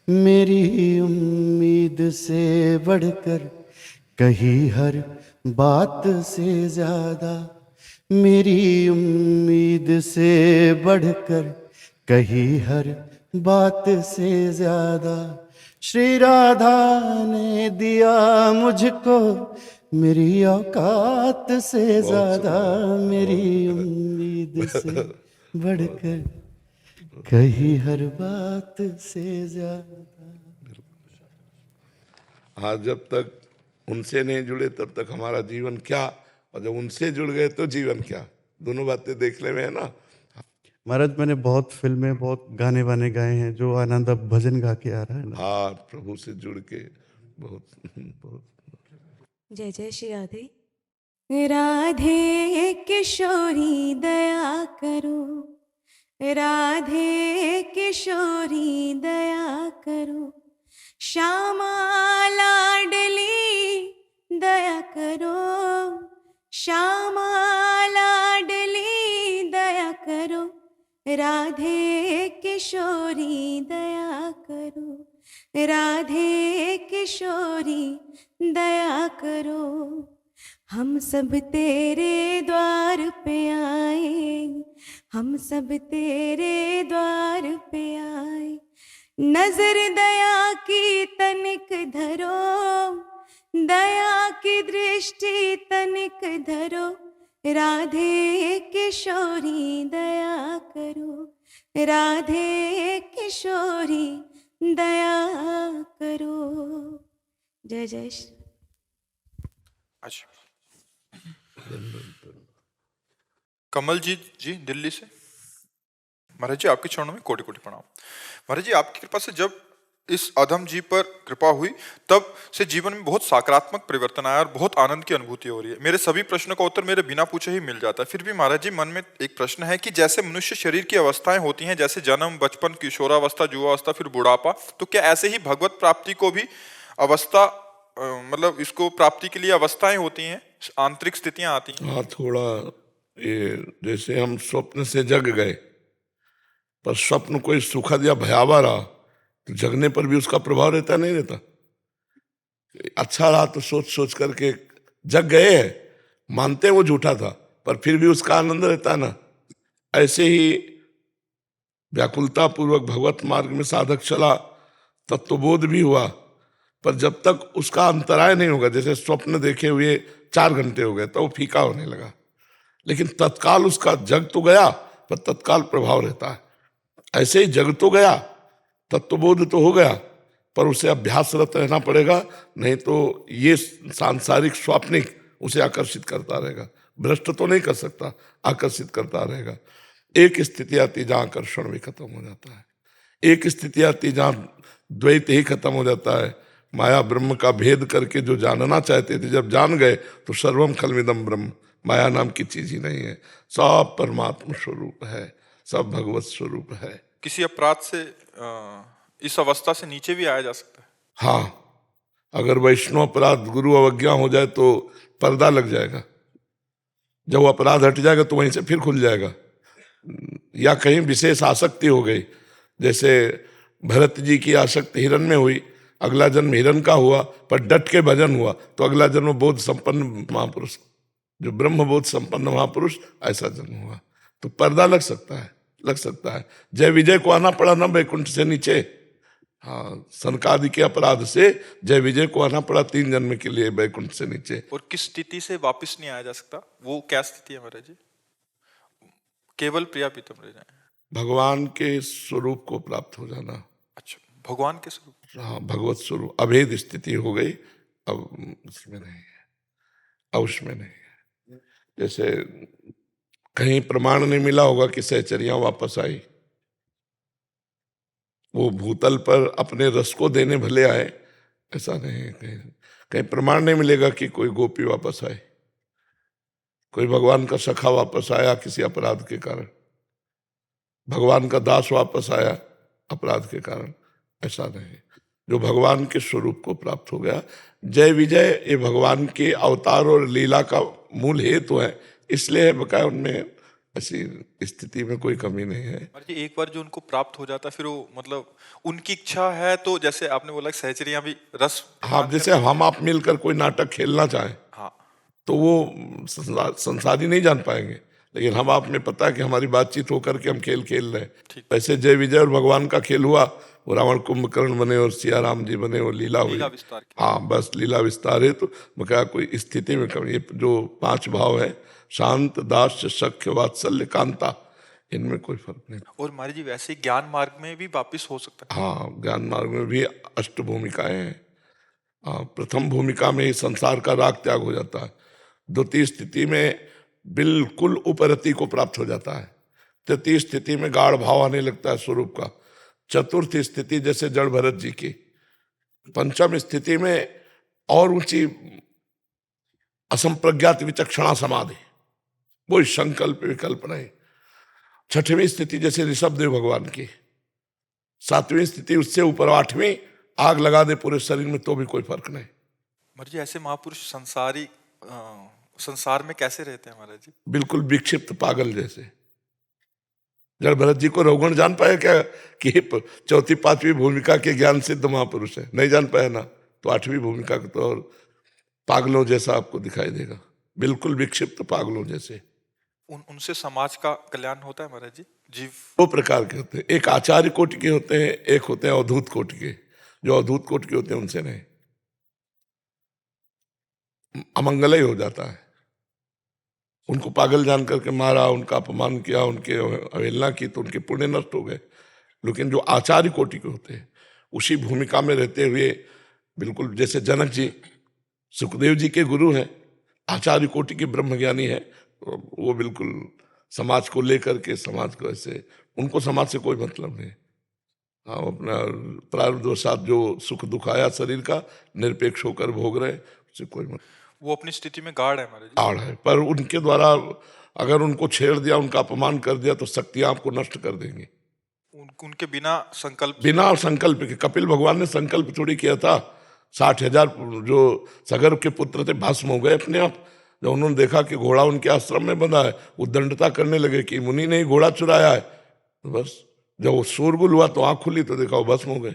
मेरी उम्मीद से बढ़कर कही हर बात से ज्यादा, मेरी उम्मीद से बढ़कर कही हर बात से ज्यादा, श्री राधा ने दिया मुझको मेरी औकात से ज्यादा, मेरी उम्मीद से बढ़कर कही हर बात से ज्यादा। हाँ, जब तक उनसे नहीं जुड़े तब तक हमारा जीवन क्या, और जब उनसे जुड़ गए तो जीवन क्या, दोनों बातें देखने में है ना। महाराज मैंने बहुत फिल्में, बहुत गाने वाने गाए हैं, जो आनंद अब भजन गा के आ रहा है ना। हाँ, प्रभु से जुड़ के बहुत बहुत। जय जय श्री राधे। राधे किशोरी दया करो, राधे किशोरी दया करो, श्यामा लाडली दया करो, श्यामा लाडली दया करो, राधे किशोरी दया करो, राधे किशोरी दया करो। हम सब तेरे द्वार पे आए, हम सब तेरे द्वार पे आए, नजर दया की तनिक धरो, दया की दृष्टि तनिक धरो, राधे किशोरी दया करो, राधे किशोरी दया करो। जय जय श्री। अच्छा, कमलजीत जी दिल्ली से। महाराज जी आपके चरणों में कोटि कोटि प्रणाम। महाराज जी आपकी कृपा से जब इस अधम जी पर कृपा हुई तब से जीवन में बहुत सकारात्मक परिवर्तन आया और बहुत आनंद की अनुभूति हो रही है। मेरे सभी प्रश्नों का उत्तर मेरे बिना पूछे ही मिल जाता है। फिर भी महाराज जी मन में एक प्रश्न है कि जैसे मनुष्य शरीर की अवस्थाएं होती हैं, जैसे जन्म, बचपन, किशोरावस्था, युवावस्था, फिर बुढ़ापा, तो क्या ऐसे ही भगवत प्राप्ति को भी अवस्था, मतलब इसको प्राप्ति के लिए अवस्थाएं होती हैं, आंतरिक स्थितियां आती हैं? हाँ, थोड़ा ये जैसे हम स्वप्न से जग गए पर स्वप्न कोई सुखद या भयावह रहा तो जगने पर भी उसका प्रभाव रहता नहीं रहता? अच्छा रहा तो सोच सोच करके जग गए हैं, मानते हैं वो झूठा था, पर फिर भी उसका आनंद रहता है ना। ऐसे ही व्याकुलता पूर्वक भगवत मार्ग में साधक चला, तत्वबोध भी हुआ, पर जब तक उसका अंतराय नहीं होगा, जैसे स्वप्न देखे हुए 4 घंटे हो गए तो वो फीका होने लगा, लेकिन तत्काल उसका जग तो गया, पर तत्काल प्रभाव रहता है। ऐसे ही जग तो गया, तत्वबोध तो हो गया, पर उसे अभ्यासरत रहना पड़ेगा, नहीं तो ये सांसारिक स्वाप्निक उसे आकर्षित करता रहेगा। भ्रष्ट तो नहीं कर सकता, आकर्षित करता रहेगा। एक स्थिति आती जहां आकर्षण भी खत्म हो जाता है, एक स्थिति आती जहां द्वैत ही खत्म हो जाता है। माया ब्रह्म का भेद करके जो जानना चाहते थे, जब जान गए तो सर्वम खलमिदम ब्रह्म, माया नाम की चीज ही नहीं है, सब परमात्मा स्वरूप है, सब भगवत स्वरूप है। किसी अपराध से इस अवस्था से नीचे भी आया जा सकता है? हाँ, अगर वैष्णव अपराध गुरु अवज्ञा हो जाए तो पर्दा लग जाएगा, जब वो अपराध हट जाएगा तो वहीं से फिर खुल जाएगा। या कहीं विशेष आसक्ति हो गई, जैसे भरत जी की आसक्ति हिरण में हुई, अगला जन्म हिरण का हुआ, पर डट के भजन हुआ तो अगला जन्म बोध संपन्न महापुरुष, जो ब्रह्म बोध संपन्न महापुरुष, ऐसा जन्म हुआ। तो पर्दा लग सकता है, लग सकता है। जय विजय को आना पड़ा ना बैकुंठ से नीचे, हाँ, सनकादि के अपराध से जय विजय को आना पड़ा 3 जन्म के लिए बैकुंठ से नीचे। और किस स्थिति से वापस नहीं आया जा सकता, वो क्या स्थिति है महाराज जी? केवल प्रिया प्रीतम रह जाए, भगवान के स्वरूप को प्राप्त हो जाना। अच्छा, भगवान के स्वरूप, हाँ, भगवत स्वरूप, अभेद स्थिति हो गई, अब उसमें नहीं है, अब उसमें नहीं है। जैसे कहीं प्रमाण नहीं मिला होगा कि सहचरियां वापस आई, वो भूतल पर अपने रस को देने भले आए, ऐसा नहीं है। कहीं कहीं प्रमाण नहीं मिलेगा कि कोई गोपी वापस आए, कोई भगवान का सखा वापस आया किसी अपराध के कारण, भगवान का दास वापस आया अपराध के कारण, ऐसा नहीं। जो भगवान के स्वरूप को प्राप्त हो गया, जय विजय ये भगवान के अवतार और लीला का मूल हेतु है, इसलिए बकाया उनमें ऐसी स्थिति में कोई कमी नहीं है। एक बार जो उनको प्राप्त हो जाता है, फिर वो मतलब उनकी इच्छा है, तो जैसे आपने बोला सहचरियां भी रस, हाँ, जैसे हम आप मिलकर कोई नाटक खेलना चाहें, हाँ, तो वो संसारी नहीं जान पाएंगे, लेकिन हम आप में पता है कि हमारी बातचीत होकर के हम खेल खेल रहे हैं। वैसे जय विजय और भगवान का खेल हुआ, वो रावण कुंभकर्ण बने और सिया राम जी बने और लीला हुई, हाँ, बस लीला विस्तार है। तो बकाया कोई स्थिति में कमी, ये जो 5 भाव है, शांत, दास्य, सख्य, वात्सल्य, कांता, इनमें कोई फर्क नहीं। और महाराज जी वैसे ज्ञान मार्ग में भी वापिस हो सकता है? हाँ, ज्ञान मार्ग में भी 8 भूमिकाएं हैं। प्रथम भूमिका में ही संसार का राग त्याग हो जाता है, द्वितीय स्थिति में बिल्कुल उपरति को प्राप्त हो जाता है, तृतीय स्थिति में गाढ़ भाव आने लगता है स्वरूप का, चतुर्थ स्थिति जैसे जड़ भरत जी की, पंचम स्थिति में और ऊंची असंप्रज्ञात विचक्षणा समाधि, वो संकल्प विकल्प नहीं, छठवीं स्थिति जैसे ऋषभदेव भगवान की, सातवीं स्थिति उससे ऊपर 8वीं, आग लगा दे पूरे शरीर में तो भी कोई फर्क नहीं। महाराज जी ऐसे महापुरुष संसार में कैसे रहते हैं महाराज जी? बिल्कुल विक्षिप्त पागल जैसे। जड़ भरत जी को रघुगण जान पाया क्या कि 4वीं 5वीं भूमिका के ज्ञान सिद्ध महापुरुष है? नहीं जान पाया ना, तो 8वीं भूमिका का तो और पागलों जैसा आपको दिखाई देगा, बिल्कुल विक्षिप्त पागलों जैसे। उनसे समाज का कल्याण होता है महाराज जी? जीव 2 प्रकार के होते हैं, एक आचार्य कोटि के होते हैं, एक होते हैं अवधूत कोटि के। जो अवधूत कोटि के होते हैं उनसे नहीं, अमंगल ही हो जाता है। उनको पागल जान करके मारा, उनका अपमान किया, उनके अवहेलना की, तो उनके पुण्य नष्ट हो गए। लेकिन जो आचार्य कोटि के होते हैं, उसी भूमिका में रहते हुए, बिल्कुल जैसे जनक जी सुखदेव जी के गुरु हैं, आचार्य कोटि के ब्रह्मज्ञानी है, वो बिल्कुल समाज को लेकर के, समाज को ऐसे, उनको समाज से कोई मतलब नहीं। हाँ, अपना प्रारब्धवशात जो सुख दुख आया शरीर का, निरपेक्ष होकर भोग रहे, उससे कोई मतलब। वो अपनी स्थिति में गाढ़ है महाराज जी? गाढ़ है, पर उनके द्वारा अगर उनको छेड़ दिया, उनका अपमान कर दिया, तो शक्तियां आपको नष्ट कर देंगी। उनके बिना संकल्प के, कपिल भगवान ने संकल्प थोड़ी किया था। 60,000 जो सगर के पुत्र थे भस्म हो गए अपने आप, जब उन्होंने देखा कि घोड़ा उनके आश्रम में बंधा है, वो दंडता करने लगे कि मुनि ने ही घोड़ा चुराया है। बस जब वो शोरगुल हुआ तो आंख खुली तो देखा वो भस्म हो गए।